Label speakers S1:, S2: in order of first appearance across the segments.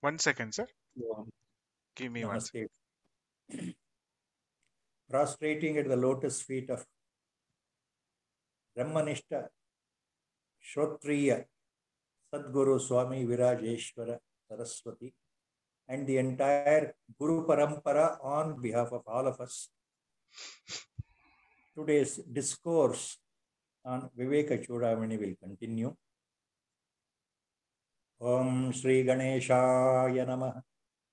S1: 1 second, sir.
S2: Yeah.
S1: Give me 1 second.
S2: Namaste. Prostrating at the lotus feet of Brahmanishta Shrotriya Sadguru Swami Virajeshwara Saraswati and the entire Guru Parampara on behalf of all of us. Today's discourse on Viveka Chudamani will continue. Om Shri Ganeshaya Namah.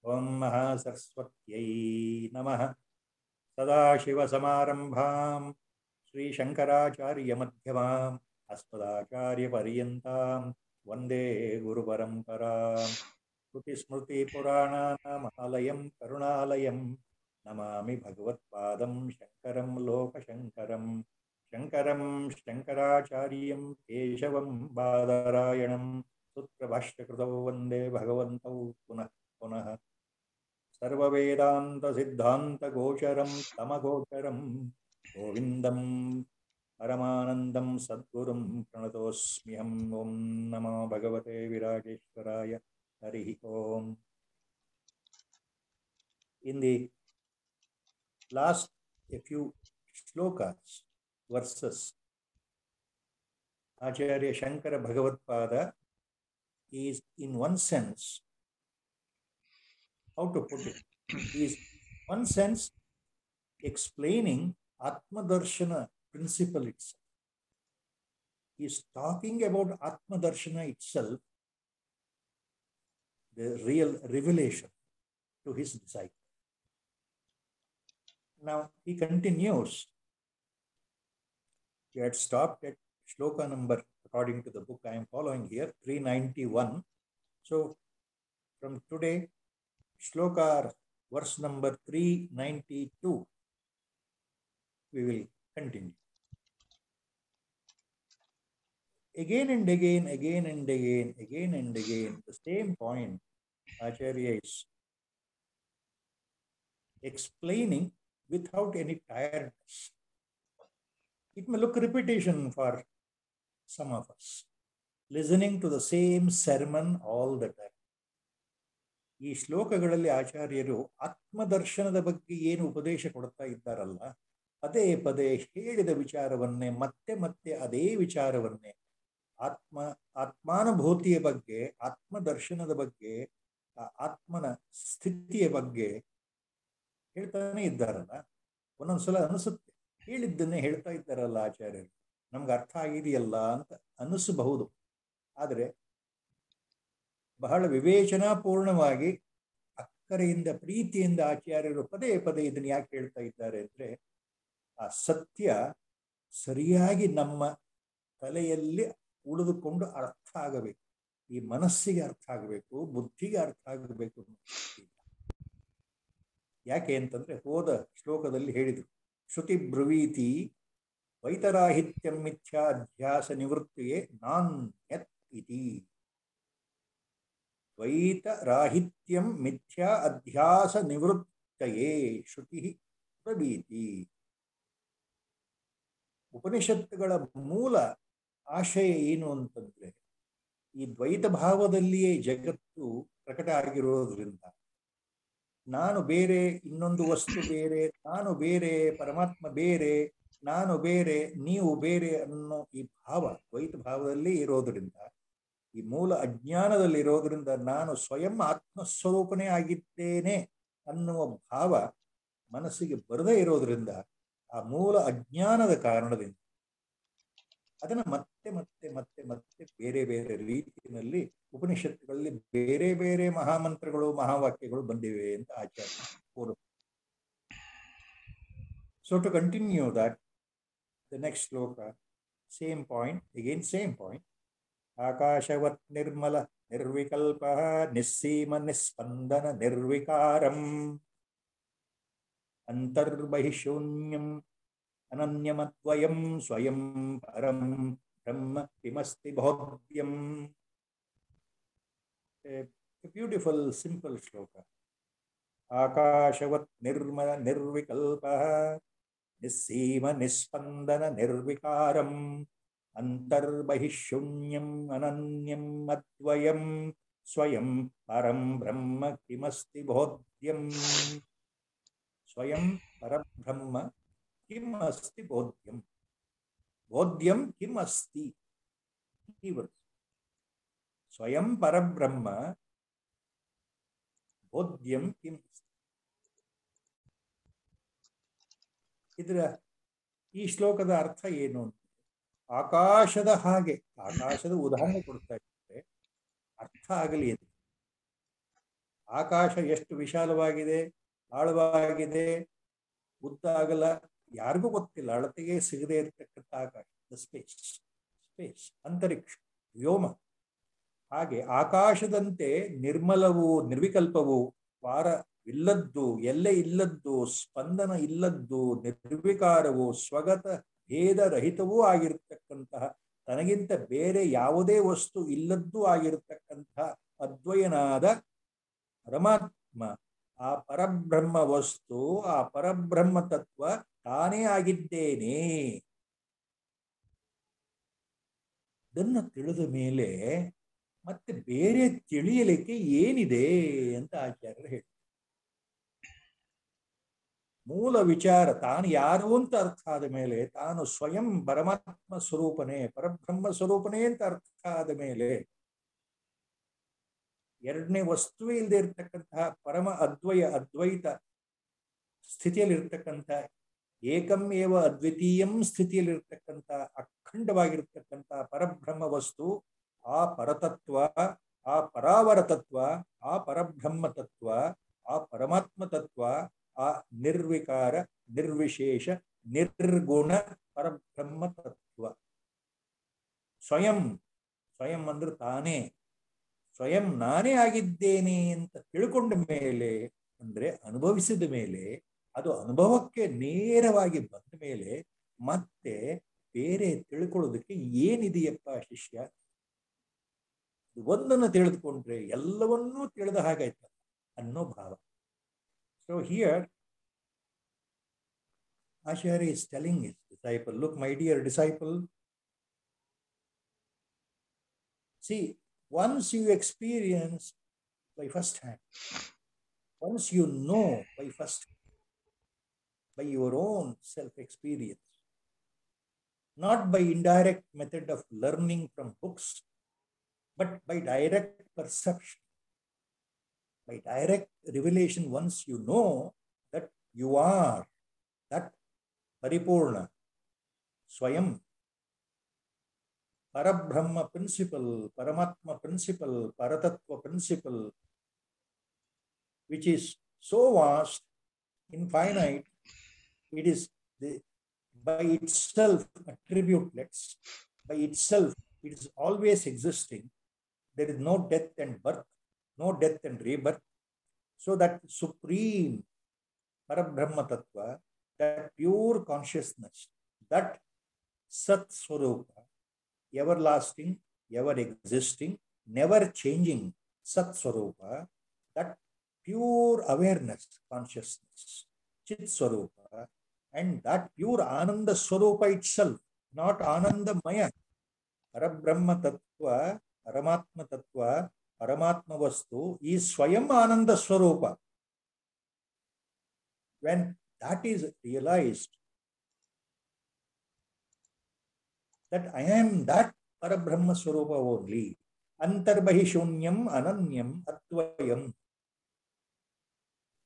S2: Om Mahasaraswatyai Namah. Sadashiva Samarambham Shri Shankaracharya Madhyamam Asmadacharya Paryantam Vande Guru Paramparam Shruti Smrti Purananam Alayam Karunalayam Namami Bhagavat Padam Shankaram Loka Shankaram Shankaram Shankaracharyam Keshavam Badarayanam Sutra Bhashtakruto Vande Bhagavantau Punah Punah Sarva Vedanta Siddhanta Gocharam Tamagocharam Govindam Paramanandam Sadgurum Pranatosmiham Om Namo Bhagavate Virajeshwaraya Harihi Om. In the last few shlokas, verses, Acharya Shankara Bhagavatpada is in one sense, how to put it, is one sense explaining Atma Darshana principle itself. He is talking about Atma Darshana itself, the real revelation to his disciple. Now he continues. We had stopped at shloka number, according to the book I am following here, 391. So from today, shloka verse number 392, we will continue. Again and again, the same point Acharya is explaining without any tiredness. It may look repetition for some of us, listening to the same sermon all the time. ಈ ಶ್ಲೋಕಗಳಲ್ಲಿ ಆಚಾರ್ಯರು ಆತ್ಮದರ್ಶನದ ಬಗ್ಗೆ ಏನು ಉಪದೇಶ ಕೊಡ್ತಾ ಇದ್ದಾರಲ್ಲ, ಪದೇ ಪದೇ ಹೇಳಿದ ವಿಚಾರವನ್ನೇ ಮತ್ತೆ ಮತ್ತೆ ಅದೇ ವಿಚಾರವನ್ನೇ ಆತ್ಮಾನುಭೂತಿಯ ಬಗ್ಗೆ, ಆತ್ಮದರ್ಶನದ ಬಗ್ಗೆ, ಆತ್ಮನ ಸ್ಥಿತಿಯ ಬಗ್ಗೆ ಹೇಳ್ತಾನೆ ಇದ್ದಾರಲ್ಲ. ಒಂದೊಂದ್ಸಲ ಅನಿಸುತ್ತೆ, ಹೇಳಿದ್ದನ್ನೇ ಹೇಳ್ತಾ ಇದ್ದಾರಲ್ಲ ಆಚಾರ್ಯರು, ನಮ್ಗೆ ಅರ್ಥ ಆಗಿದೆಯಲ್ಲ ಅಂತ ಅನಿಸಬಹುದು. ಆದರೆ ಬಹಳ ವಿವೇಚನಾಪೂರ್ಣವಾಗಿ ಅಕ್ಕರೆಯಿಂದ ಪ್ರೀತಿಯಿಂದ ಆಚಾರ್ಯರು ಪದೇ ಪದೇ ಇದನ್ನು ಯಾಕೆ ಹೇಳ್ತಾ ಇದ್ದಾರೆ ಅಂದರೆ, ಆ ಸತ್ಯ ಸರಿಯಾಗಿ ನಮ್ಮ ತಲೆಯಲ್ಲಿ ಉಳಿದುಕೊಂಡು ಅರ್ಥ ಆಗಬೇಕು, ಈ ಮನಸ್ಸಿಗೆ ಅರ್ಥ ಆಗಬೇಕು, ಬುದ್ಧಿಗೆ ಅರ್ಥ ಆಗಬೇಕು. ಯಾಕೆ ಅಂತಂದ್ರೆ ಹೋದ ಶ್ಲೋಕದಲ್ಲಿ ಹೇಳಿದರು, ಶ್ರುತಿ ಬ್ರುವೀತಿ ವೈತರಾಹಿತ್ಯಂ ಮಿಥ್ಯಾ ಅಧ್ಯಾಸ ನಿವೃತ್ತಿಯೇ ನಾನ್ಯತ್ ಇತಿ. ದ್ವೈತರಾಹಿತ್ಯಂ ಮಿಥ್ಯಾ ಅಧ್ಯಾಸ ನಿವೃತ್ತಯೇ ಶ್ರುತಿ ಬ್ರವೀತಿ. ಉಪನಿಷತ್ತುಗಳ ಮೂಲ ಆಶಯ ಏನು ಅಂತಂದ್ರೆ, ಈ ದ್ವೈತ ಭಾವದಲ್ಲಿಯೇ ಜಗತ್ತು ಪ್ರಕಟ ಆಗಿರೋದ್ರಿಂದ ನಾನು ಬೇರೆ, ಇನ್ನೊಂದು ವಸ್ತು ಬೇರೆ, ನಾನು ಬೇರೆ, ಪರಮಾತ್ಮ ಬೇರೆ, ನಾನು ಬೇರೆ, ನೀವು ಬೇರೆ ಅನ್ನೋ ಈ ಭಾವ ದ್ವೈತ ಭಾವದಲ್ಲಿ ಇರೋದ್ರಿಂದ, ಈ ಮೂಲ ಅಜ್ಞಾನದಲ್ಲಿ ಇರೋದ್ರಿಂದ ನಾನು ಸ್ವಯಂ ಆತ್ಮಸ್ವರೂಪನೇ ಆಗಿದ್ದೇನೆ ಅನ್ನುವ ಭಾವ ಮನಸ್ಸಿಗೆ ಬರದೇ ಇರೋದ್ರಿಂದ, ಆ ಮೂಲ ಅಜ್ಞಾನದ ಕಾರಣದಿಂದ ಅದನ್ನು ಮತ್ತೆ ಮತ್ತೆ ಮತ್ತೆ ಮತ್ತೆ ಬೇರೆ ಬೇರೆ ರೀತಿಯಲ್ಲಿ ಉಪನಿಷತ್ತುಗಳಲ್ಲಿ ಬೇರೆ ಬೇರೆ ಮಹಾಮಂತ್ರಗಳು, ಮಹಾವಾಕ್ಯಗಳು ಬಂದಿವೆ ಅಂತ ಆಚಾರ್ಯ. So to continue that, the next sloka, same point, again same point. Akashavat nirmala nirvikalpaha nissima nispandana nirvikaram antarbahishunnyam ananyamadvayam swayam param brahma kimasti bhodyam. A beautiful, simple shloka. Akashavat nirmala nirvikalpaha nissima nispandana nirvikaram antarbahishunnyam ananyam advayam स्वयं परं ब्रह्म किमस्ति बोध्यम. स्वयं परब्रह्म किम अस्ति बोध्यम. बोध्यम किम अस्ति. स्वयं परब्रह्म बोध्यम किम अस्ति. ಇದರ ಈ ಶ್ಲೋಕದ ಅರ್ಥ ಏನು? ಆಕಾಶದ ಹಾಗೆ, ಆಕಾಶದ ಉದಾಹರಣೆ ಕೊಡ್ತಾ ಇದ್ದಾರೆ, ಅರ್ಥ ಆಗಲಿ ಅದು. ಆಕಾಶ ಎಷ್ಟು ವಿಶಾಲವಾಗಿದೆ, ಆಳವಾಗಿದೆ, ಉದ್ದ ಆಗಲ್ಲ, ಯಾರಿಗೂ ಗೊತ್ತಿಲ್ಲ, ಅಳತೆಗೆ ಸಿಗದೆ ಇರತಕ್ಕಂಥ ಆಕಾಶ, ಸ್ಪೇಸ್, ಅಂತರಿಕ್ಷ, ವ್ಯೋಮ. ಹಾಗೆ ಆಕಾಶದಂತೆ ನಿರ್ಮಲವು, ನಿರ್ವಿಕಲ್ಪವು, ವಾರವಿಲ್ಲದ್ದು, ಎಲ್ಲೆ ಇಲ್ಲದ್ದು, ಸ್ಪಂದನ ಇಲ್ಲದ್ದು, ನಿರ್ವಿಕಾರವು, ಸ್ವಗತ ಭೇದರಹಿತವೂ ಆಗಿರತಕ್ಕಂತಹ, ತನಗಿಂತ ಬೇರೆ ಯಾವುದೇ ವಸ್ತು ಇಲ್ಲದ್ದೂ ಆಗಿರತಕ್ಕಂತಹ ಅದ್ವಯನಾದ ಪರಮಾತ್ಮ, ಆ ಪರಬ್ರಹ್ಮ ವಸ್ತು, ಆ ಪರಬ್ರಹ್ಮ ತತ್ವ ತಾನೇ ಆಗಿದ್ದೇನೆ. ಇದನ್ನು ತಿಳಿದ ಮೇಲೆ ಮತ್ತೆ ಬೇರೆ ತಿಳಿಯಲಿಕ್ಕೆ ಏನಿದೆ ಅಂತ ಆಚಾರ್ಯರು ಹೇಳಿ, ಮೂಲ ವಿಚಾರ ತಾನು ಯಾರು ಅಂತ ಅರ್ಥ ಆದ ಮೇಲೆ, ತಾನು ಸ್ವಯಂ ಪರಮಾತ್ಮ ಸ್ವರೂಪನೇ, ಪರಬ್ರಹ್ಮ ಸ್ವರೂಪನೇ ಅಂತ ಅರ್ಥ ಆದ ಮೇಲೆ, ಎರಡನೇ ವಸ್ತುವೇ ಇಲ್ಲದೆ ಇರತಕ್ಕಂತಹ ಪರಮ ಅದ್ವೈತ ಸ್ಥಿತಿಯಲ್ಲಿರ್ತಕ್ಕಂಥ, ಏಕಂ ಏವ ಅದ್ವಿತೀಯಂ ಸ್ಥಿತಿಯಲ್ಲಿರ್ತಕ್ಕಂಥ, ಅಖಂಡವಾಗಿರ್ತಕ್ಕಂಥ ಪರಬ್ರಹ್ಮ ವಸ್ತು, ಆ ಪರತತ್ವ, ಆ ಪರಾವರ ತತ್ವ, ಆ ಪರಬ್ರಹ್ಮ ತತ್ವ, ಆ ಪರಮಾತ್ಮ ತತ್ವ, ಆ ನಿರ್ವಿಕಾರ, ನಿರ್ವಿಶೇಷ, ನಿರ್ಗುಣ ಪರಬ್ರಹ್ಮ ತತ್ವ. ಸ್ವಯಂ, ಸ್ವಯಂ ಅಂದ್ರೆ ತಾನೇ, ಸ್ವಯಂ ನಾನೇ ಆಗಿದ್ದೇನೆ ಅಂತ ತಿಳ್ಕೊಂಡ ಮೇಲೆ, ಅಂದ್ರೆ ಅನುಭವಿಸಿದ ಮೇಲೆ, ಅದು ಅನುಭವಕ್ಕೆ ನೇರವಾಗಿ ಬಂದ ಮೇಲೆ ಮತ್ತೆ ಬೇರೆ ತಿಳ್ಕೊಳ್ಳೋದಕ್ಕೆ ಏನಿದೆಯಪ್ಪ ಶಿಷ್ಯ, ಒಂದನ್ನು ತಿಳಿದುಕೊಂಡ್ರೆ ಎಲ್ಲವನ್ನೂ ತಿಳಿದ ಹಾಗಾಯ್ತ ಅನ್ನೋ ಭಾವ. So here Acharya is telling his disciple, look my dear disciple, see, once you experience by first hand, once you know by first hand, by your own self-experience, not by indirect method of learning from books, but by direct perception, by direct revelation, once you know that you are that Paripurna, Swayam, Parabrahma principle, Paramatma principle, Paratattva principle, which is so vast, infinite, it is by itself attributeless, by itself it is always existing. There is no death and birth, no death and rebirth. So that supreme Parabrahma Tattva, that pure consciousness, that Sat Swarupa, everlasting, ever existing, never changing Sat Swarupa, that pure awareness, consciousness, Chit Swarupa, and that pure Ananda Swarupa itself, not Ananda Maya, Parabrahma Tattva, Paramatma Tattva, Paramatma Vastu is Swayam Ananda Swarupa. When that is realized, that I am that Parabrahma Swarupa only, Antarbahishonyam Ananyam Advayam,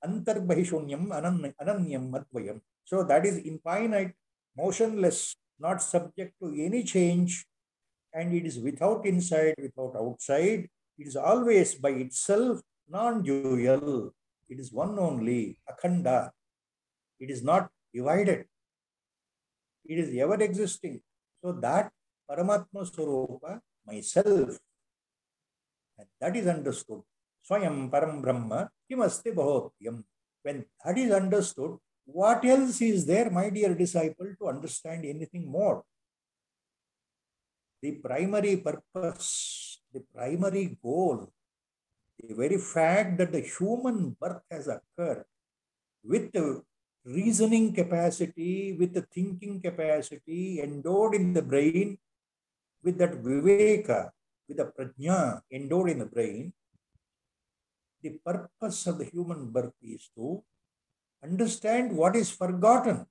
S2: Antarbahishonyam Ananyam Advayam. So that is infinite, motionless, not subject to any change, and it is without inside, without outside. It is always by itself, non-dual. It is one only, akhanda. It is not divided. It is ever existing. So that Paramatma Swarupa, myself, and that is understood. Swayam Param Brahma Kimasti Bahotyam. When that is understood, what else is there, my dear disciple, to understand anything more? The primary purpose, the primary goal, the very fact that the human birth has occurred with the reasoning capacity, with the thinking capacity endowed in the brain, with that Viveka, with the Prajna endowed in the brain, the purpose of the human birth is to understand what is forgotten.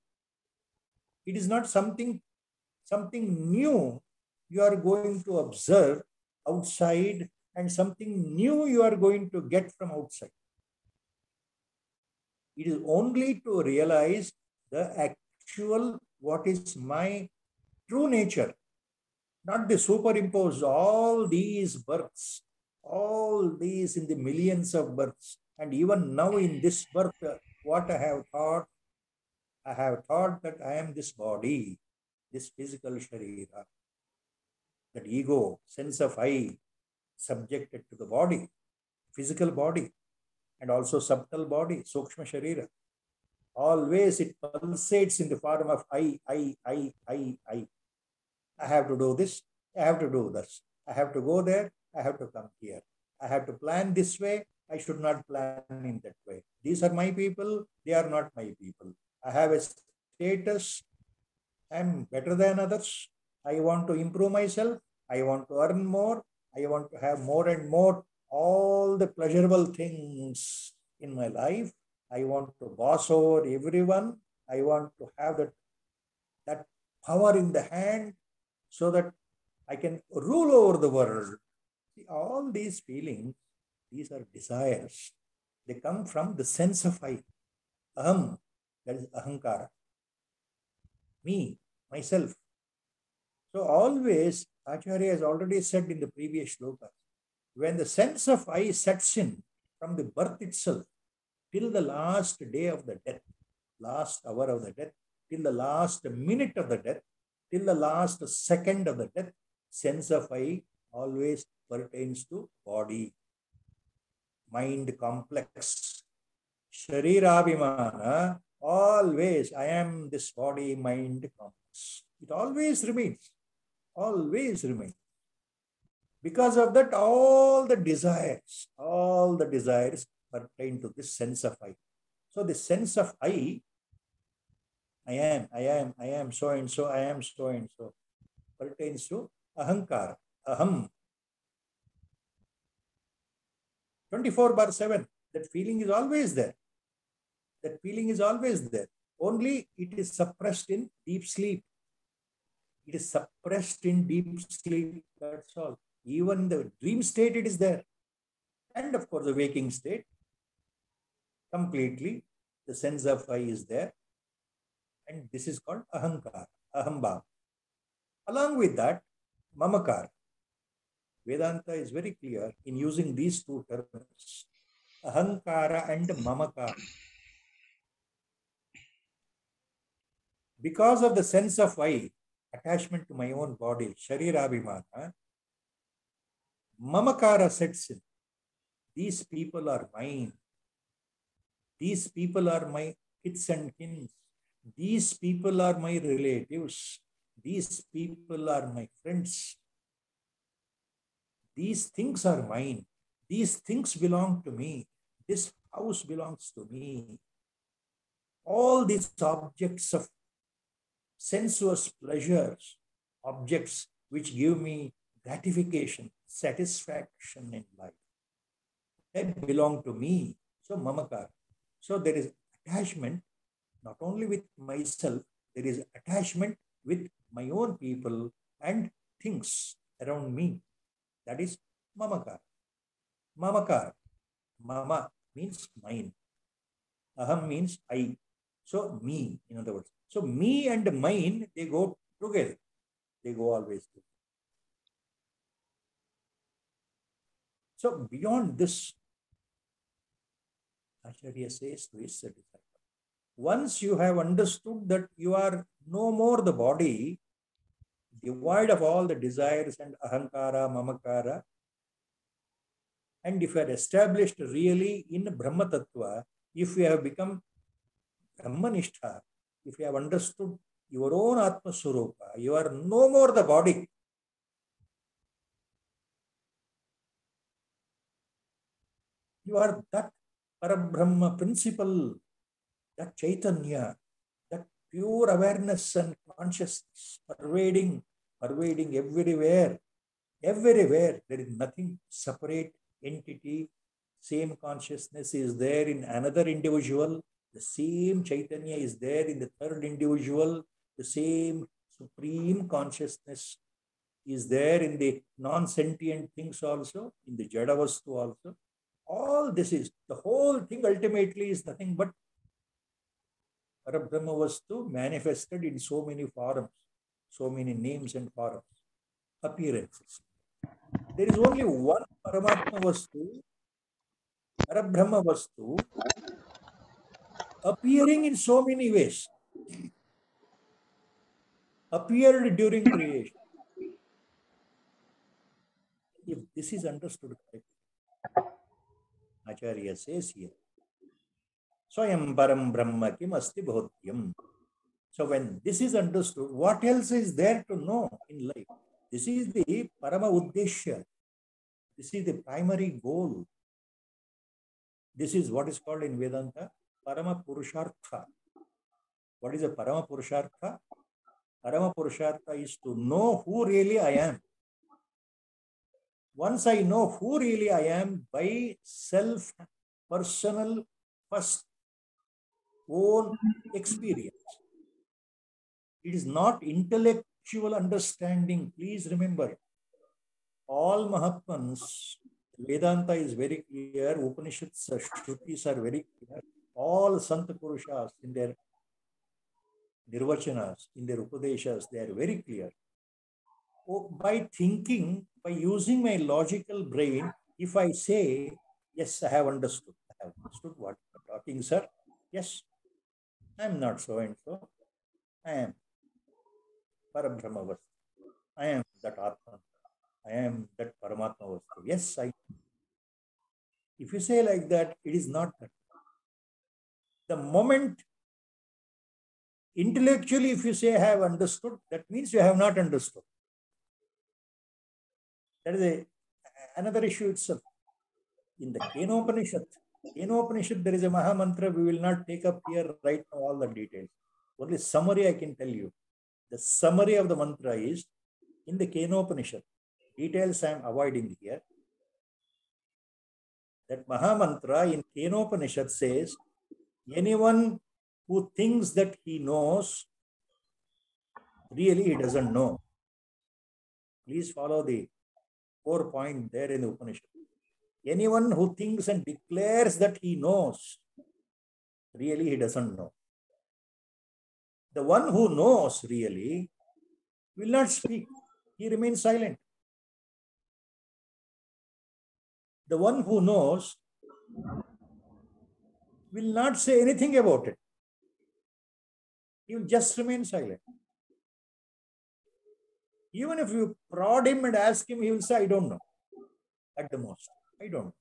S2: It is not something new you are going to observe outside and something new you are going to get from outside. It is only to realize the actual, what is my true nature, not the superimposed, all these births, all these in the millions of births. And even now in this birth, what I have thought that I am this body, this physical sharira, that ego, sense of I, subjected to the body, physical body, and also subtle body, sukshma sharira. Always it pulsates in the form of I. I have to do this, I have to do this, I have to go there, I have to come here. I have to plan this way, I should not plan in that way. These are my people, they are not my people. I have a status, I am better than others. I want to improve myself, I want to earn more, I want to have more and more all the pleasurable things in my life. I want to boss over everyone. I want to have that power in the hand so that I can rule over the world. See, all these feelings, these are desires. They come from the sense of I. Aham, that is ahankara. Me, myself. So always, Acharya has already said in the previous shloka, when the sense of I sets in from the birth itself till the last day of the death, last hour of the death, till the last minute of the death, till the last second of the death, sense of I always pertains to body, mind complex. Sharirabhimana, always I am this body, mind complex. It always remains, always remains. Because of that, all the desires pertain to this sense of I. So the sense of I am so and so, I am so and so, pertains to ahankara, aham. 24/7, that feeling is always there. That feeling is always there. Only it is suppressed in deep sleep. It is suppressed in deep sleep, that's all. Even the dream state, it is there. And of course, the waking state, completely, the sense of I is there. And this is called ahankara, ahambhava. Along with that, mamakara. Vedanta is very clear in using these two terms, ahankara and mamakara. Because of the sense of I, attachment to my own body, sharirabhimana, mamakara sets in. These people are mine. These people are my kith and kin. These people are my relatives. These people are my friends. These things are mine. These things belong to me. This house belongs to me. All these objects of sensuous pleasures, objects which give me gratification, satisfaction in life, they belong to me. So mamakara. So there is attachment not only with myself, there is attachment with my own people and things around me. That is mamakara. Mamakara. Mama means mine. Aham means I. So me, in other words. So me and mine, they go together. They go always together. So beyond this, Acharya says to his disciple, once you have understood that you are no more the body, devoid of all the desires and ahankara, mamakara, and if you are established really in Brahma Tattva, if you have become Brahmanistha, if you have understood your own Atma Swarupa, you are no more the body. You are that Parabrahma principle, that Chaitanya, that pure awareness and consciousness pervading everywhere. Everywhere. There is nothing separate entity same consciousness is there in another individual, the same Chaitanya is there in the third individual, the same supreme consciousness is there in the non-sentient things also, in the Jadavastu also. All this is, the whole thing ultimately is nothing but Parabrahma Vastu manifested in so many forms, so many names and forms, appearances. There is only one Paramatma Vastu, Parabrahma Vastu, appearing in so many ways, appeared during creation. If this is understood correctly, Acharya says here, Swayam Param Brahma Kim Asti Bhodhyam. So when this is understood, what else is there to know in life? This is the Parama Uddeshya. This is the primary goal. This is what is called in Vedanta Parama Purushartha. What is a Parama Purushartha? Parama Purushartha is to know who really I am. Once I know who really I am by self-personal first own experience. It is not intellectual understanding. Please remember, all Mahatmans, Vedanta is very clear, Upanishads, Shrutis are very clear. All Sant Purushas in their Nirvachanas, in their Upadeshas, they are very clear. By thinking, by using my logical brain, if I say, yes, I have understood what you are talking, sir. Yes, I am not so and so. I am Parabrahma Vastu. I am that Atma. I am that Paramatma Vastu. Yes, I am. If you say like that, it is not that. The moment intellectually, if you say I have understood, that means you have not understood. That is another issue itself. In the Kenopanishad, there is a Mahamantra. We will not take up here right now all the details. Only summary I can tell you. The summary of the mantra is in the Kenopanishad. Details I am avoiding here. That Mahamantra in Kenopanishad says, anyone who thinks that he knows, really he doesn't know. Please follow the 4 point there in the Upanishad. Anyone who thinks and declares that he knows, really he doesn't know. The one who knows really will not speak. He remains silent. The one who knows will not say anything about it. He will just remain silent. Even if you prod him and ask him, he will say, I don't know. At the most, I don't know.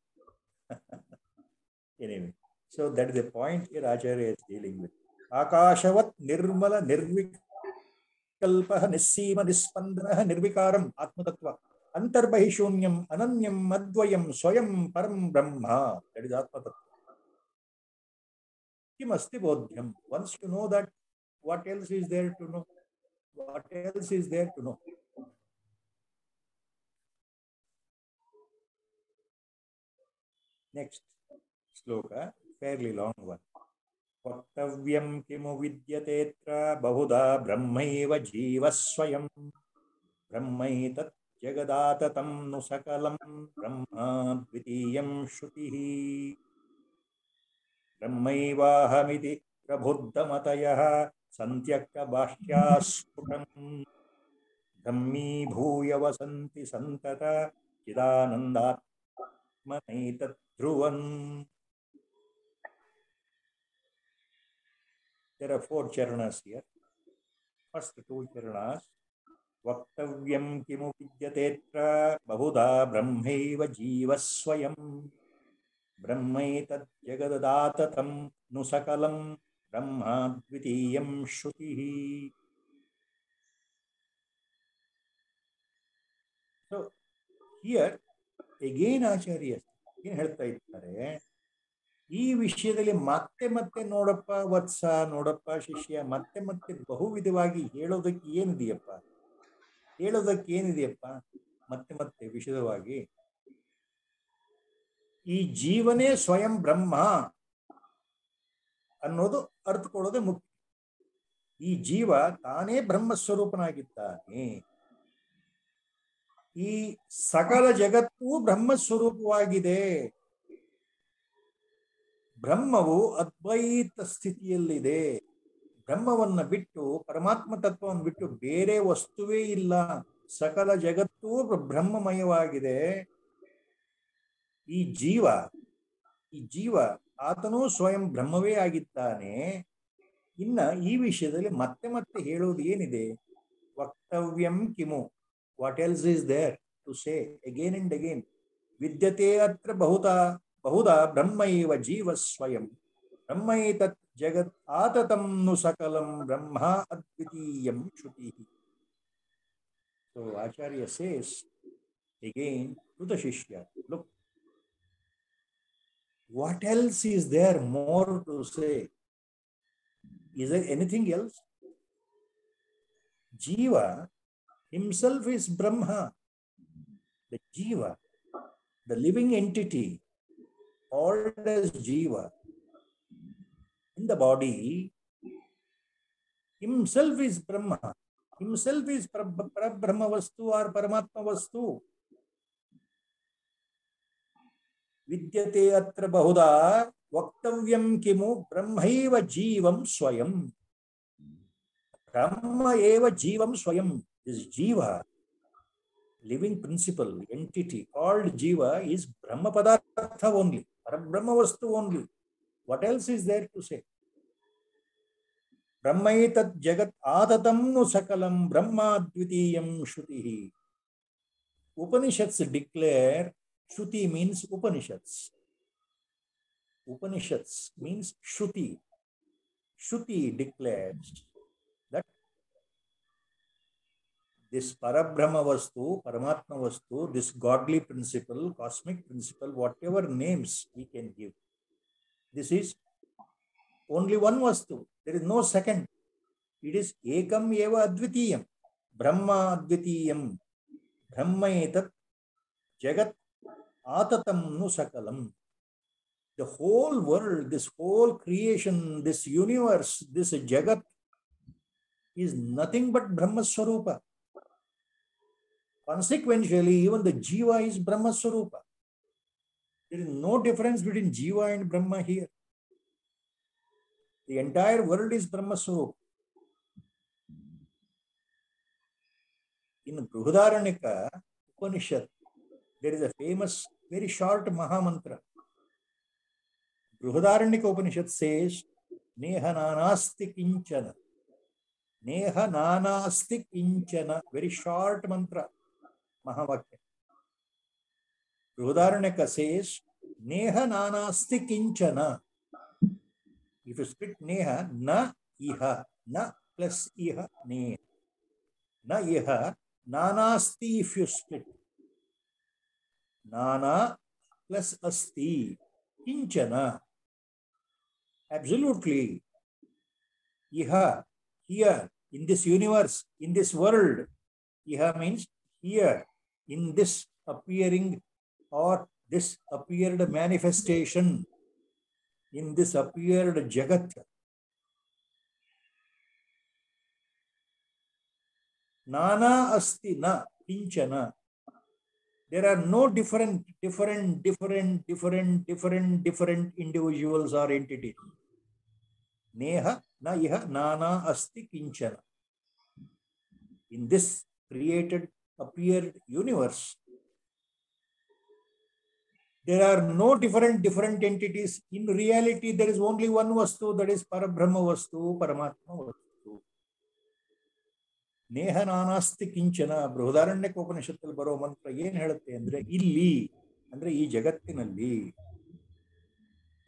S2: Anyway, so that is the point here Acharya is dealing with. Akashavat nirmala nirvikalpah nisseema nispandana nirvikaram atmatattva antarbahi shunyam ananyam advayam swayam param brahma. That is atmatattva. Kim asti bodhyam. Once you know that, what else is there to know? What else is there to know? Next sloka, fairly long one. Vaktavyam kimu vidyatetra bahuda brahmaiva jivasvayam brahmaitat jagadatatam nusakalam brahma dvitiyam shrutihi brahmaivahamiti prabhuddhamatayah santyakka bhashyasputam dhammi bhuya vasanti santata chidanandatmanaitat dhruvan. There are 4 charanas here. First 2 charanas. Vaktavyam kimu vidyatetra bahuda brahmaiva jivasvayam brahmaitat jagadadatatam nusakalam brahma dvitiyam shrutihi. So here again Acharya ಏನು ಹೇಳ್ತಾ ಇದ್ದಾರೆ, ಈ ವಿಷಯದಲ್ಲಿ ಮತ್ತೆ ಮತ್ತೆ ನೋಡಪ್ಪ ವತ್ಸ, ನೋಡಪ್ಪ ಶಿಷ್ಯ, ಮತ್ತೆ ಮತ್ತೆ ಬಹುವಿಧವಾಗಿ ಹೇಳೋದಕ್ಕೆ ಏನಿದೆಯಪ್ಪ ಮತ್ತೆ ಮತ್ತೆ ವಿಷದವಾಗಿ ಈ ಜೀವನೇ ಸ್ವಯಂ ಬ್ರಹ್ಮ ಅನ್ನೋದು ಅರ್ಥಕೊಳ್ಳೋದೇ ಮುಖ್ಯ. ಈ ಜೀವ ತಾನೇ ಬ್ರಹ್ಮಸ್ವರೂಪನಾಗಿದ್ದಾನೆ. ಈ ಸಕಲ ಜಗತ್ತೂ ಬ್ರಹ್ಮಸ್ವರೂಪವಾಗಿದೆ. ಬ್ರಹ್ಮವು ಅದ್ವೈತ ಸ್ಥಿತಿಯಲ್ಲಿದೆ. ಬ್ರಹ್ಮವನ್ನ ಬಿಟ್ಟು, ಪರಮಾತ್ಮ ತತ್ವವನ್ನು ಬಿಟ್ಟು ಬೇರೆ ವಸ್ತುವೇ ಇಲ್ಲ. ಸಕಲ ಜಗತ್ತೂ ಬ್ರಹ್ಮಮಯವಾಗಿದೆ. ಈ ಜೀವ ಆತನೂ ಸ್ವಯಂ ಬ್ರಹ್ಮವೇ ಆಗಿದ್ದಾನೆ. ಇನ್ನ ಈ ವಿಷಯದಲ್ಲಿ ಮತ್ತೆ ಮತ್ತೆ ಹೇಳೋದು ಏನಿದೆ? ವಕ್ತವ್ಯಂ ಕಿಮು, what else is there to say again and again? ವಿದ್ಯತೆ ಅತ್ರ ಬಹುಧಾ ಬ್ರಹ್ಮೈವ ಜೀವ ಸ್ವಯಂ ಬ್ರಹ್ಮೈತತ್ ಜಗತ್ ಆತತಂ ನು ಸಕಲಂ ಬ್ರಹ್ಮ ಅದ್ವಿತೀಯಂ ಶ್ರುತಿ. So Acharya says again to the Shishya, look, what else is there more to say? Is there anything else? Jiva himself is Brahma. The Jiva, the living entity called as Jiva in the body, himself is Brahma. Himself is Brahma Vastu or Paramatma Vastu. Vidyate atra bahuda vaktavyam kimu brahmaiva jivam swayam. Brahma eva jivam swayam. This Jiva, living principle, entity called Jiva, is Brahma Padartha only, Brahma Vastu only. What else is there to say? Brahmaitat jagat adatam nu sakalam brahma dvitiyam shruti. Upanishads declare, Shruti means Upanishads. Upanishads means Shruti. Shruti declares that this Parabrahma Vastu, Paramatma Vastu, this godly principle, cosmic principle, whatever names we can give, this is only one Vastu. There is no second. It is Ekam Eva Advitiyam. Brahma Advitiyam. Brahma etat Jagat Atatam nu Sakalam. The whole world, this whole creation, this universe, this Jagat is nothing but Brahma Swarupa. Consequentially, even the Jiva is Brahma Swarupa. There is no difference between Jiva and Brahma here. The entire world is Brahma Swarupa. In Brihadaranyaka Upanishad, there is a famous, very short Mahamantra. Brihadaranyaka Upanishad says, Neha nanasti kinchana. Neha nanasti kinchana. Very short mantra, Mahavakya. Brihadaranyaka says, Neha nanasti kinchana. If you split Neha, na iha, na plus iha, neha. Na iha, nanasti if you split. Nana plus asti, kinchana. Absolutely. Iha, here, in this universe, in this world. Iha means here, in this appearing or this appeared manifestation, in this appeared Jagat. Nana asti na kinchana. There are no different individuals or entities. Neha na iha nana asti kinchana. In this created, appeared universe, there are no different entities. In reality, there is only one Vastu, that is Parabrahma Vastu, Paramatma Vastu. Neha nanasti kinchana. Brihadaranyaka Upanishadದಲ್ಲಿ ಬರೋ ಮಂತ್ರ ಏನ್ ಹೇಳುತ್ತೆ ಅಂದ್ರೆ, ಇಲ್ಲಿ ಅಂದ್ರೆ ಈ ಜಗತ್ತಿನಲ್ಲಿ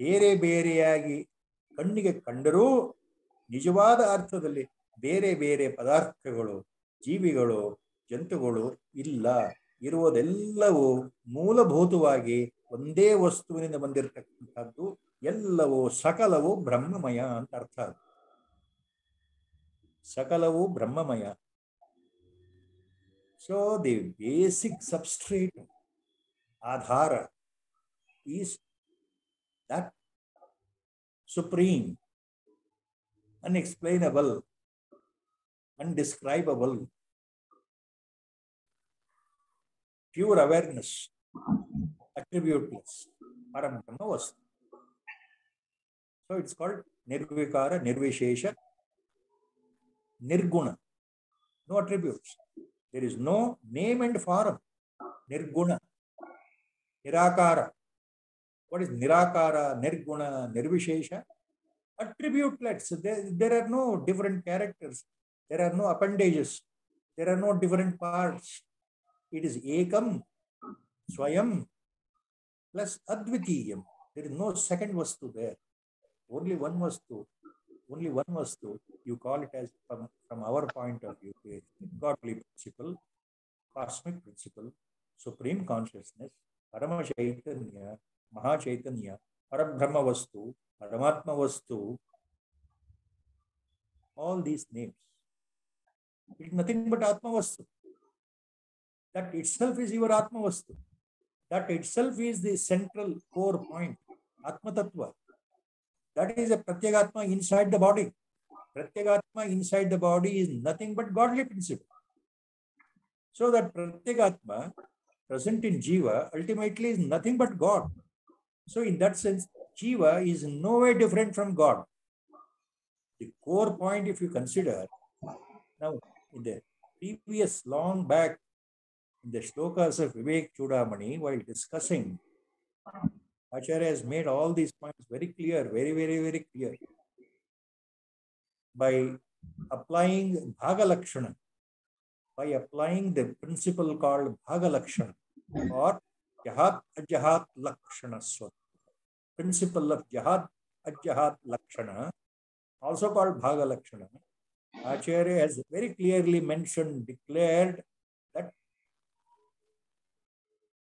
S2: ಬೇರೆ ಬೇರೆಯಾಗಿ ಕಣ್ಣಿಗೆ ಕಂಡರೂ ನಿಜವಾದ ಅರ್ಥದಲ್ಲಿ ಬೇರೆ ಬೇರೆ ಪದಾರ್ಥಗಳು, ಜೀವಿಗಳು, ಜಂತುಗಳು ಇಲ್ಲ. ಇರುವುದೆಲ್ಲವೂ ಮೂಲಭೂತವಾಗಿ ಒಂದೇ ವಸ್ತುವಿನಿಂದ ಬಂದಿರತಕ್ಕಂಥದ್ದು. ಎಲ್ಲವೂ ಸಕಲವು ಬ್ರಹ್ಮಮಯ ಅಂತ ಅರ್ಥ. ಸಕಲವು ಬ್ರಹ್ಮಮಯ. So the basic substrate, Adhara, is that supreme, unexplainable, undescribable, pure awareness, attributeless, Param Brahma Vastu. So it's called Nirvikara, Nirvishesha, Nirguna, no attributes. There is no name and form. Nirguna, Nirakara. What is Nirakara, Nirguna, Nirvishesha? Attributeless. There are no different characters. There are no appendages. There are no different parts. It is Ekam, Swayam, plus Advitiyam. There is no second Vastu there. Only one Vastu. Only one Vastu. You call it as, from our point of view, a godly principle, cosmic principle, supreme consciousness, Parama Chaitanya, Maha Chaitanya, Parabrahma Vastu, Paramatma Vastu, all these names. It is nothing but Atma Vastu. That itself is your Atma Vastu. That itself is the central core point, Atma Tattva. That is a Pratyagatma inside the body. Pratyagatma inside the body is nothing but godly principle. So that Pratyagatma present in Jiva ultimately is nothing but God. So in that sense, Jiva is no way different from God. The core point, if you consider, now in the previous long back, in the shlokas of Viveka Chudamani, while discussing, Acharya has made all these points very clear, very, very, very clear. By applying Bhagalakshana, by applying the principle called Bhagalakshana, or Jahat Ajahat Lakshana Swat, principle of Jahat Ajahat Lakshana, also called Bhagalakshana, Acharya has very clearly mentioned, declared that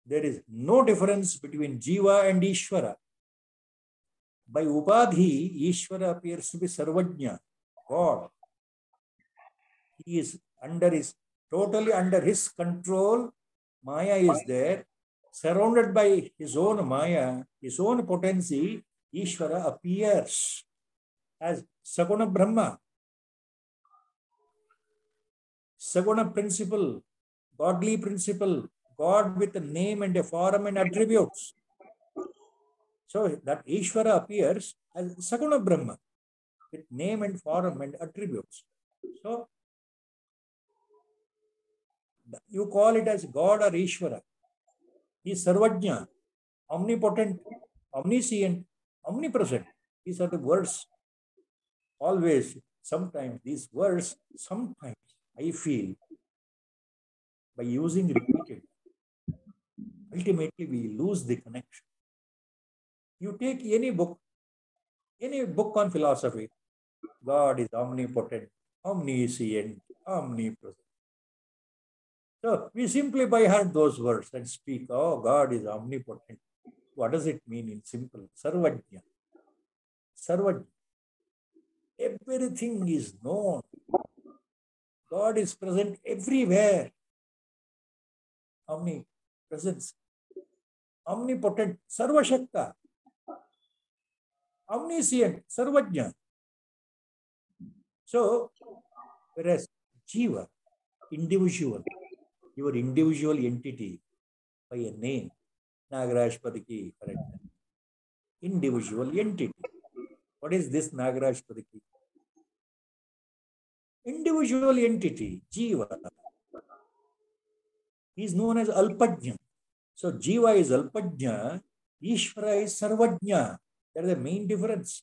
S2: there is no difference between Jiva and Ishvara. By Upadhi, Ishvara appears to be Sarvajna, God. He is totally under his control. Maya is there. Surrounded by his own Maya, his own potency, Ishvara appears as Saguna Brahma, Saguna principle, godly principle, God with a name and a form and attributes. So that Ishvara appears as Saguna Brahma with name and form and attributes. So you call it as God or Ishvara. He is Sarvajna, omnipotent, omniscient, omnipresent. These are the words. Always, sometimes these words, sometimes I feel by using repeated, ultimately we lose the connection. You take any book on philosophy, God is omnipotent, omniscient, omnipresent. So we simply by heart those words and speak, oh, God is omnipotent. What does it mean in simple? Sarvajna. Sarvajna. Everything is known. God is present everywhere. Omnipresence. Omnipotent. Sarvashakta. Omniscient. Sarvajna. So, whereas Jiva, individual, your individual entity by a name, Nagaraj Padaki, for example. Individual entity. What is this Nagaraj Padaki? Individual entity, Jiva, is known as Alpajna. So Jiva is Alpajna, Ishvara is Sarvajna. That is the main difference.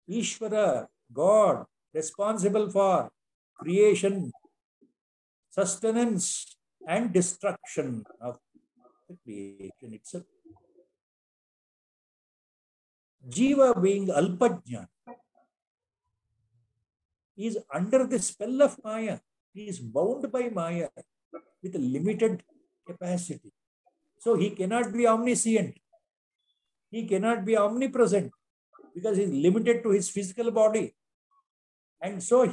S2: Ishvara, God, responsible for creation, sustenance, and destruction of the creation itself. Jiva being Alpajna is under the spell of Maya. He is bound by Maya with a limited capacity. So he cannot be omniscient. He cannot be omnipresent because he is limited to his physical body. And so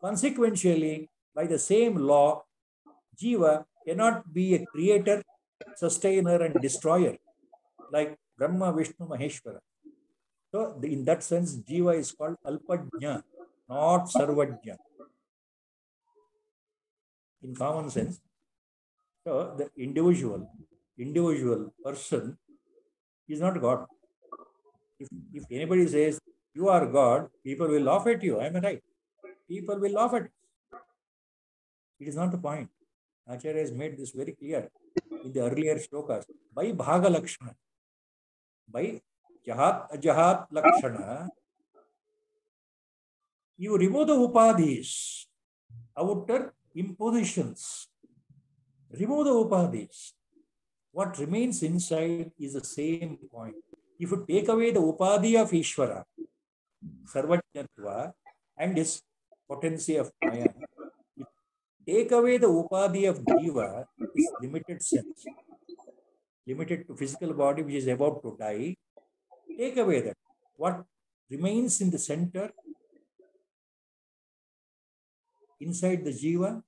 S2: consequentially, by the same law, Jiva cannot be a creator sustainer and destroyer, like Brahma, Vishnu, Maheshwara. So in that sense, Jiva is called Alpajna, not Sarvajna. In common sense, so the individual person is not God. If anybody says, you are God, people will laugh at you. Am I right? People will laugh at us. It is not the point. Acharya has made this very clear in the earlier shlokas. By Bhaga Lakshana, by Jahat Ajahat Lakshana, you remove the upadhis, outer impositions. Remove the upadhis. What remains inside is the same point. If you take away the upadhi of Ishvara, Sarvajnatva, and his potency of Maya, if you take away the upadhi of Jiva, his limited sense, limited to physical body which is about to die, take away that. What remains in the center, inside the Jiva,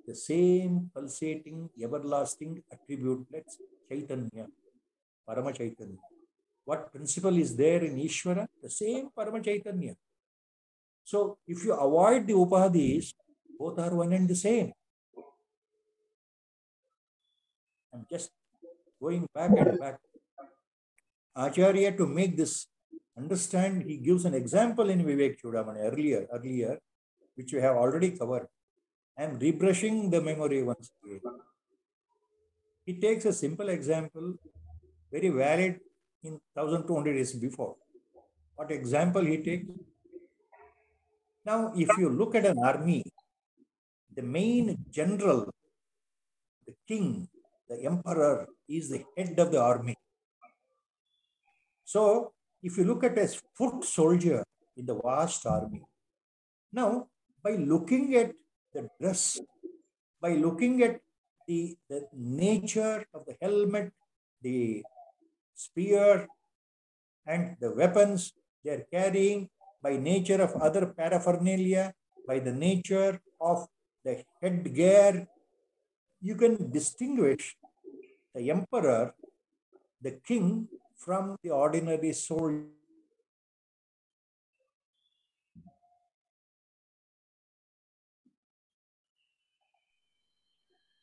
S2: the same pulsating, everlasting attributelets, Chaitanya, Parama Chaitanya. What principle is there in Ishvara? The same Parama Chaitanya. So if you avoid the upadhis, both are one and the same. I'm just going back and back. Acharya, to make this understand, he gives an example in Vivek Chudamani earlier, which we have already covered. I am rebrushing the memory once again. He takes a simple example, very valid in 1200 years before. What example he takes? Now, if you look at an army, the main general, the king, the emperor is the head of the army. So, if you look at a foot soldier in the vast army, now, by looking at the dress, by looking at the nature of the helmet, the spear, and the weapons they are carrying, by nature of other paraphernalia, by the nature of the headgear, you can distinguish the emperor, the king, from the ordinary soldier.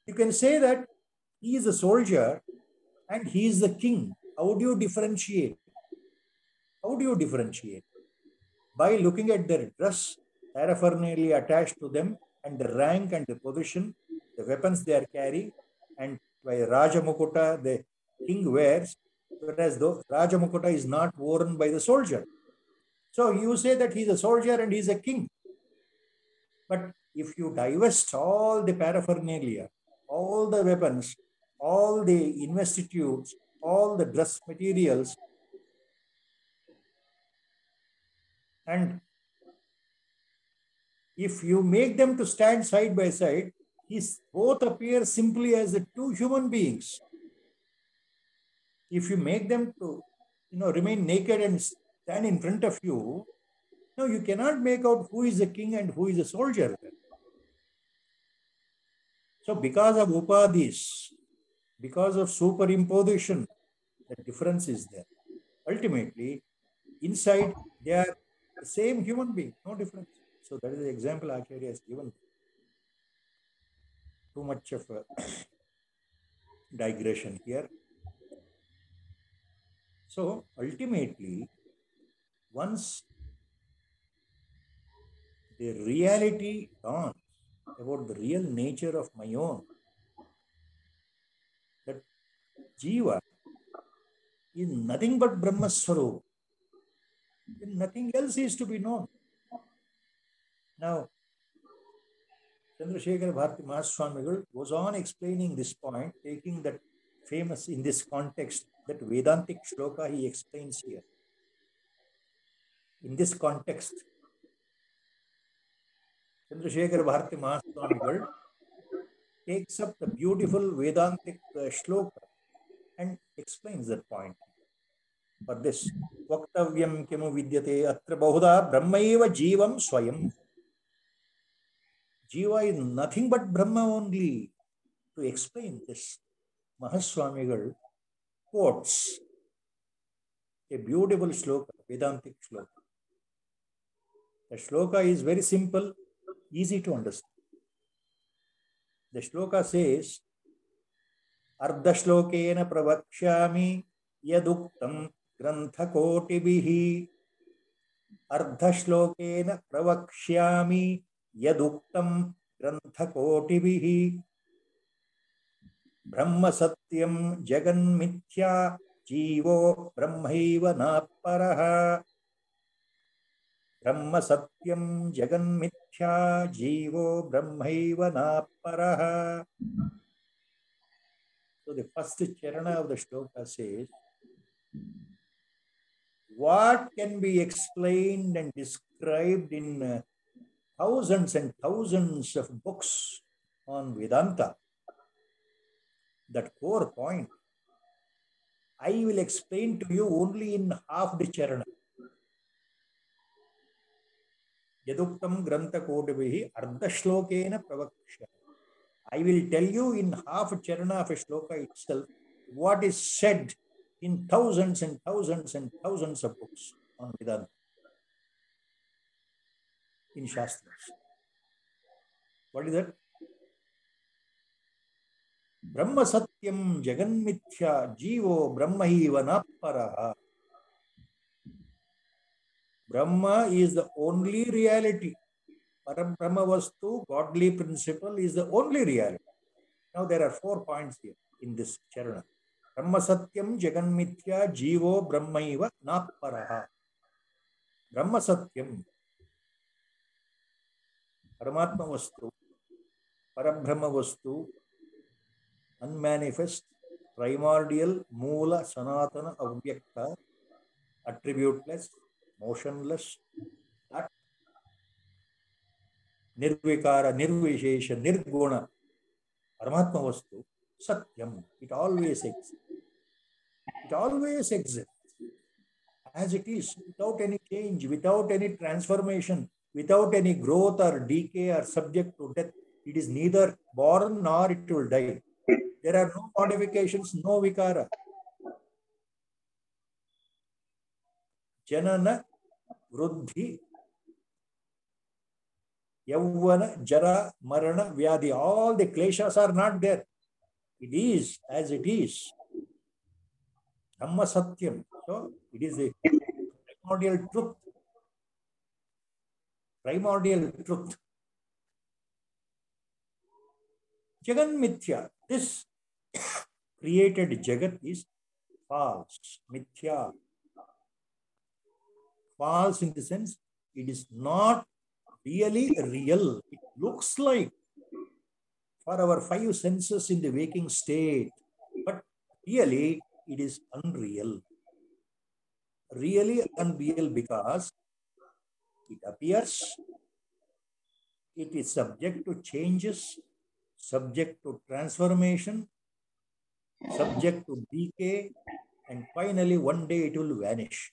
S2: You can say that he is a soldier and he is the king. How do you differentiate? How do you differentiate? By looking at their dress, paraphernalia attached to them, and the rank and the position, the weapons they are carrying, and by Raja Mukuta the king wears, whereas the Raja Mukuta is not worn by the soldier. So you say that he's a soldier and he's a king. But if you divest all the paraphernalia, all the weapons, all the investitutes, all the dress materials, and if you make them to stand side by side, both appear simply as the two human beings. If you make them to remain naked and stand in front of you, no, you cannot make out who is the king and who is the soldier. So because of upadhis, because of superimposition, the difference is there. Ultimately, inside they are the same human being, no difference. So that is the example Acharya has given. Too much of a digression here. So ultimately, once the reality dawns about the real nature of my own, that Jiva is nothing but Brahma Swarup, then nothing else is to be known. Now, Chandrasekhar Bharati Mahaswamigal goes on explaining this point, taking that famous in this context, that Vedantic shloka he explains here. In this context, Chandrasekhar Bharati Mahaswamigal takes up the beautiful Vedantic shloka and explains that point. For this, Vaktavyam kimu vidyate atra bahuda brahmaiva jivam swayam. Jiva is nothing but Brahma only. To explain this, Mahaswamigal quotes a beautiful shloka, Vedantic shloka. The shloka is very simple, easy to understand. The shloka says, Ardha shlokena pravakshami yaduktam granthakotibihi. Ardha shlokena pravakshami yaduktam granthakotibihi. Brahma satyam jagan mithya jivo brahmaiva naparaha. Brahma satyam jagan mithya jivo brahmaiva naparaha. So the first charana of the shloka says, what can be explained and described in thousands and thousands of books on Vedanta, that core point, I will explain to you only in half the charana. Yaduktam grantha kodavihi ardha shlokena pravaksha. I will tell you in half charana of a shloka itself what is said in thousands and thousands and thousands of books on Vedanta, in Shastras. What is that? Brahma satyam jagan mithya jivo brahmaiva naparaha. Brahma is the only reality. Parabrahma vastu, godly principle, is the only reality. Now there are 4 points here in this charana. Brahma satyam jagan mithya jivo brahmaiva naparaha. Brahma satyam, Paramatma vastu, Parabrahma vastu, unmanifest, primordial, moola, sanatana, avyakta, attributeless, motionless, that nirvikara, nirvishesha, nirguna, Paramatma vastu, satyam, it always exists. It always exists as it is, without any change, without any transformation, without any growth or decay or subject to death. It is neither born nor it will die. There are no modifications, no vikara. Janana, Vruddhi, Yavvana, Jara, Marana, Vyadhi, all the kleshas are not there. It is as it is. Dhamma Satyam. So it is the primordial truth. Primordial truth. Jagan Mithya. This created Jagat is false. Mithya. False in the sense it is not really real. It looks like for our 5 senses in the waking state, but really it is unreal. Really unreal because it appears, it is subject to changes, subject to transformation, subject to decay, and finally one day it will vanish.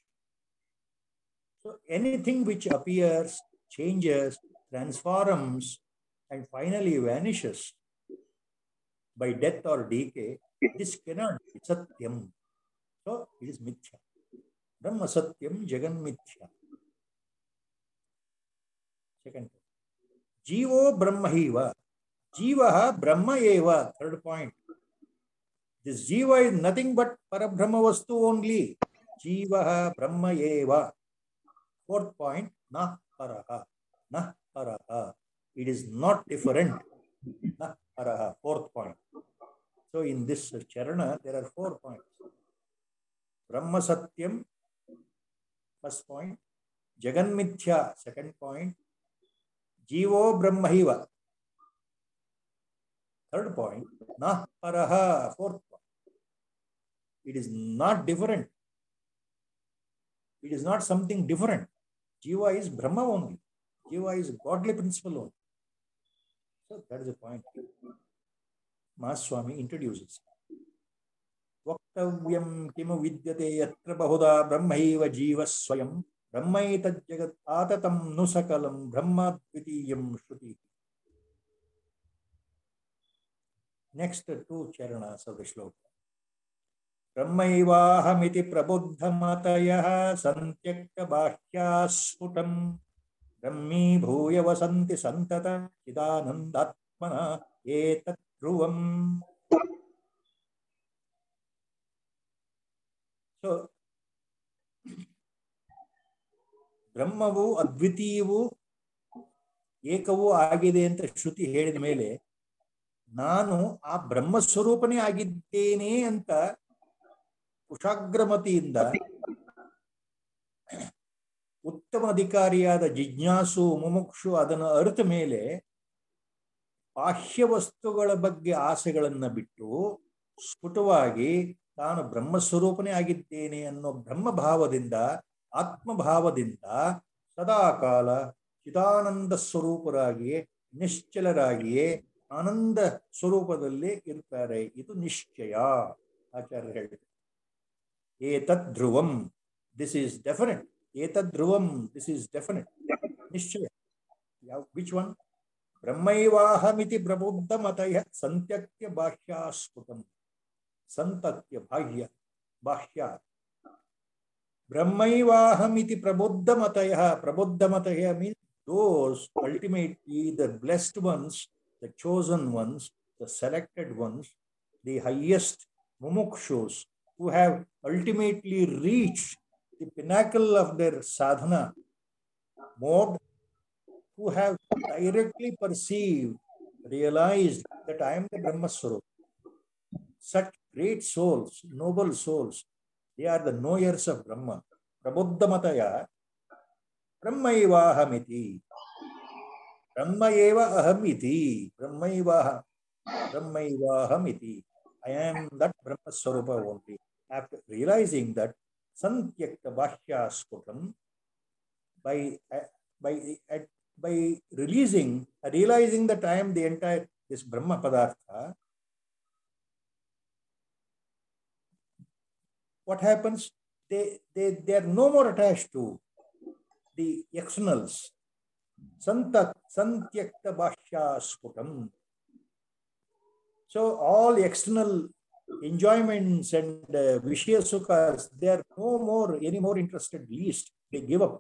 S2: So anything which appears, changes, transforms, and finally vanishes by death or decay, this cannot be Satyam. So it is Mithya. Brahma Satyam Jagan Mithya. Second point. Jivo Brahmaiva. Jivaha Brahma Eva. Third point. This Jiva is nothing but Parabrahma Vastu only. Jivaha Brahma Eva. Fourth point. Na Paraha. Na Paraha. It is not different. Na Paraha. Fourth point. So in this charana, there are 4 points. Brahma Satyam, first point. Jagan Mithya, second point. Jivo Brahmaiva, third point. Na Paraha, fourth point. It is not different. It is not something different. Jiva is Brahma only. Jiva is godly principle only. So that is the point. Mahaswami introduces. Vaktavyam kimu vidyate yatra bahuda brahmaiva jiva swayam brahmaita jagat atatam nusakalam brahmadvitiyam shruti. next two charanas of the shloka. Brahmaivahamiti prabuddhamatayah santyakta bhashya Brahmi bhuya vasanti santata chidanandatmana etat dhruvam. So, ಬ್ರಹ್ಮವು ಅದ್ವಿತೀಯವೂ ಏಕವೂ ಆಗಿದೆ ಅಂತ ಶ್ರುತಿ ಹೇಳಿದ ಮೇಲೆ ನಾನು ಆ ಬ್ರಹ್ಮಸ್ವರೂಪನೇ ಆಗಿದ್ದೇನೆ ಅಂತ ಕುಶಾಗ್ರಮತಿಯಿಂದ ಉತ್ತಮ ಅಧಿಕಾರಿಯಾದ ಜಿಜ್ಞಾಸು ಮುಮುಕ್ಷು ಅದನ್ನು ಅರಿತ ಮೇಲೆ ಬಾಹ್ಯ ವಸ್ತುಗಳ ಬಗ್ಗೆ ಆಸೆಗಳನ್ನು ಬಿಟ್ಟು ಸ್ಫುಟವಾಗಿ ತಾನು ಬ್ರಹ್ಮಸ್ವರೂಪನೇ ಆಗಿದ್ದೇನೆ ಅನ್ನೋ ಬ್ರಹ್ಮಭಾವದಿಂದ ಆತ್ಮಭಾವದಿಂದ ಸದಾಕಾಲ ಚಿದಾನಂದ ಸ್ವರೂಪರಾಗಿಯೇ ನಿಶ್ಚಲರಾಗಿಯೇ ಆನಂದ ಸ್ವರೂಪದಲ್ಲಿ ಇರ್ತಾರೆ. ಇದು ನಿಶ್ಚಯ. ಆಚಾರ್ಯ ಹೇಳಿದರು ಏತದ್ ಧ್ರುವಂ, ದಿಸ್ ಈಸ್ ಡೆಫಿನೆಟ್. ಏತದ್ ಧ್ರುವಂ, ದಿಸ್ ಈಸ್ ಡೆಫಿನೆಟ್. ನಿಶ್ಚಯ. Which one? ಬ್ರಹ್ಮೈವಾಹಮಿತಿ ಪ್ರಬುದ್ಧ ಮತಯ ಸಂತ್ಯಕ್ಯ ಬಾಹ್ಯಾಸ್ಫುಟಂ. ಸಂತತ್ಯ ಬಾಹ್ಯ ಬಾಹ್ಯ. Brahmaivaham prabuddha mataya. Prabuddha mataya means those ultimately the blessed ones, the chosen ones, the selected ones, the highest mumukshus who have ultimately reached the pinnacle of their sadhana mode, who have directly perceived, realized that I am the Brahmaswarup. Such great souls, noble souls, they are the knowers of Brahma. Prabuddhamataya, Brahmaivahamiti. Brahmaeva ahamiti. Brahmaivahamiti. I am that Brahma Swarupa only. After realizing that, Santyakta Bhashya Skutam, by realizing that I am the entire this Brahma Padartha, what happens? They are no more attached to the externals. Santyakta Bhashya Skutam. So all external enjoyments and Vishya Sukhas, they are no more any more interested. Least they give up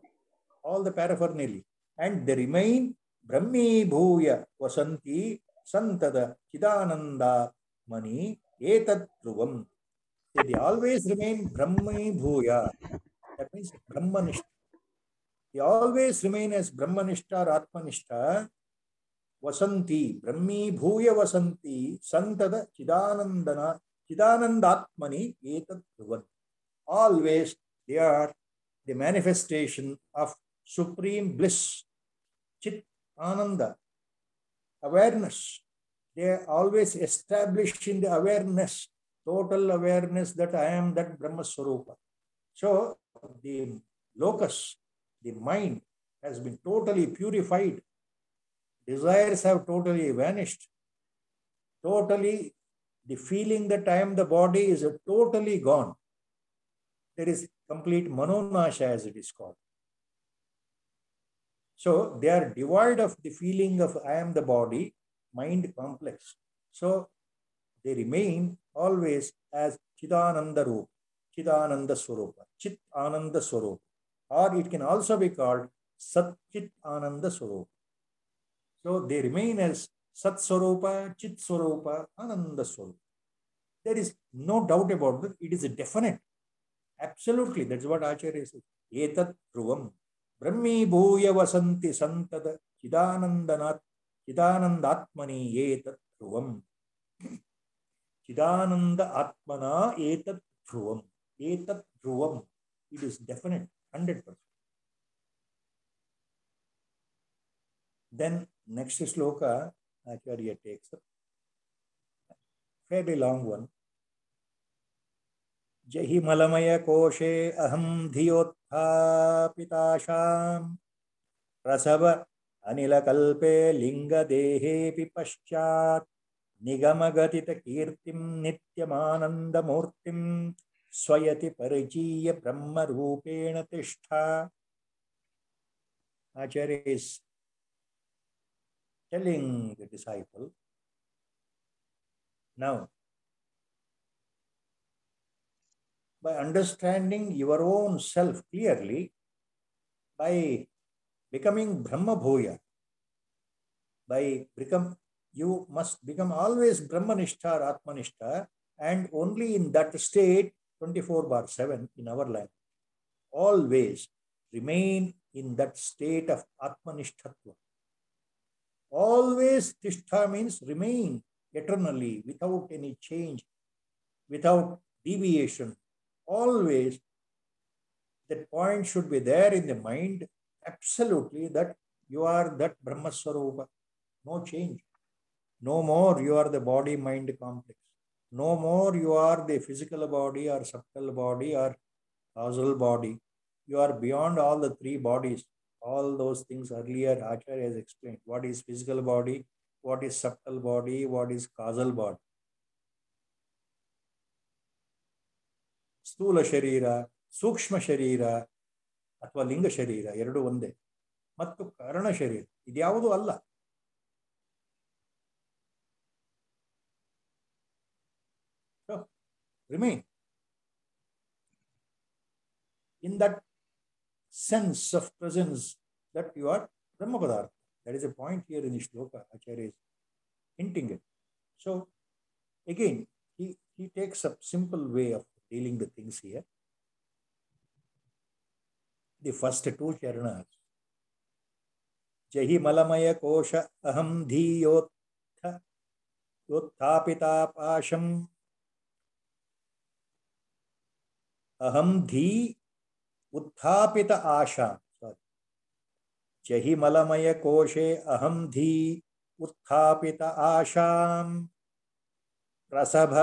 S2: all the paraphernalia and they remain Brahmi Bhuya Vasanti Santada Chidananda Mani Etat Dhruvam. They always remain Brahmi Bhuya. That means Brahmanishta. They always remain as Brahmanishta or Atmanishta. Vasanti, Brahmi Bhuya Vasanti, Santada Chidanandatmani Etat Dhruvam. Always they are the manifestation of supreme bliss, Chit Ananda, awareness. They are always established in the awareness, total awareness that I am that Brahma Swarupa. So the locus, the mind has been totally purified. Desires have totally vanished. Totally, the feeling that I am the body is totally gone. There is complete manonasha as it is called. So they are devoid of the feeling of I am the body, mind complex. So they remain always as Chidananda Rupa, Chidananda Swarupa, Chit Ananda Swarupa. Or it can also be called Sat Chit Ananda Swarupa. So they remain as Sat Swarupa, Chit Swarupa, Ananda Swarupa. There is no doubt about it. It is definite. Absolutely. That's what Acharya says. Etat Dhruvam. Brahmi Bhuya Vasanti Santada Chidanandatmani Etat Dhruvam. Chidananda Atmana Etat Dhruvam. Etat Dhruvam. It is definite. 100%. Then next sloka, Acharya takes up. Fairly long one. Jahi malamaya koshe aham dhiyotha pitasham rasava anila kalpe linga dehe pipaschat nigamagatita kirtim nityamananda murtim swayati parijiya brahma rupena tishtha. Acharya is telling the disciple Now, by understanding your own self clearly, by becoming Brahma Bhuya, you must become always Brahmanishta or Atmanishta, and only in that state, 24/7 in our life, always remain in that state of Atmanishtatva. Always Tishtha means remain eternally without any change, without deviation. Always that point should be there in the mind, absolutely, that you are that Brahma Swarupa. No change. No more you are the body-mind complex. No more you are the physical body or subtle body or causal body. You are beyond all the three bodies. All those things earlier Acharya has explained. What is physical body? What is subtle body? What is causal body? ಸ್ಥೂಲ ಶರೀರ, ಸೂಕ್ಷ್ಮ ಶರೀರ ಅಥವಾ ಲಿಂಗ ಶರೀರ ಎರಡು ಒಂದೇ, ಮತ್ತು ಕಾರಣ ಶರೀರ ಇದ್ಯಾವುದೂ ಅಲ್ಲ. So, remain in that sense of presence that you are Brahma Padartha. That is a point here in the shloka Acharya is hinting at. So again, he takes a simple way of dealing the things here. The first two charanas. Jahi malamaya kosha aham dhiyotha yothapita pasham aham dhi उत्थापित आशा. जहि मलमय कोशे अहम धी उत्थापित आशाम प्रसभ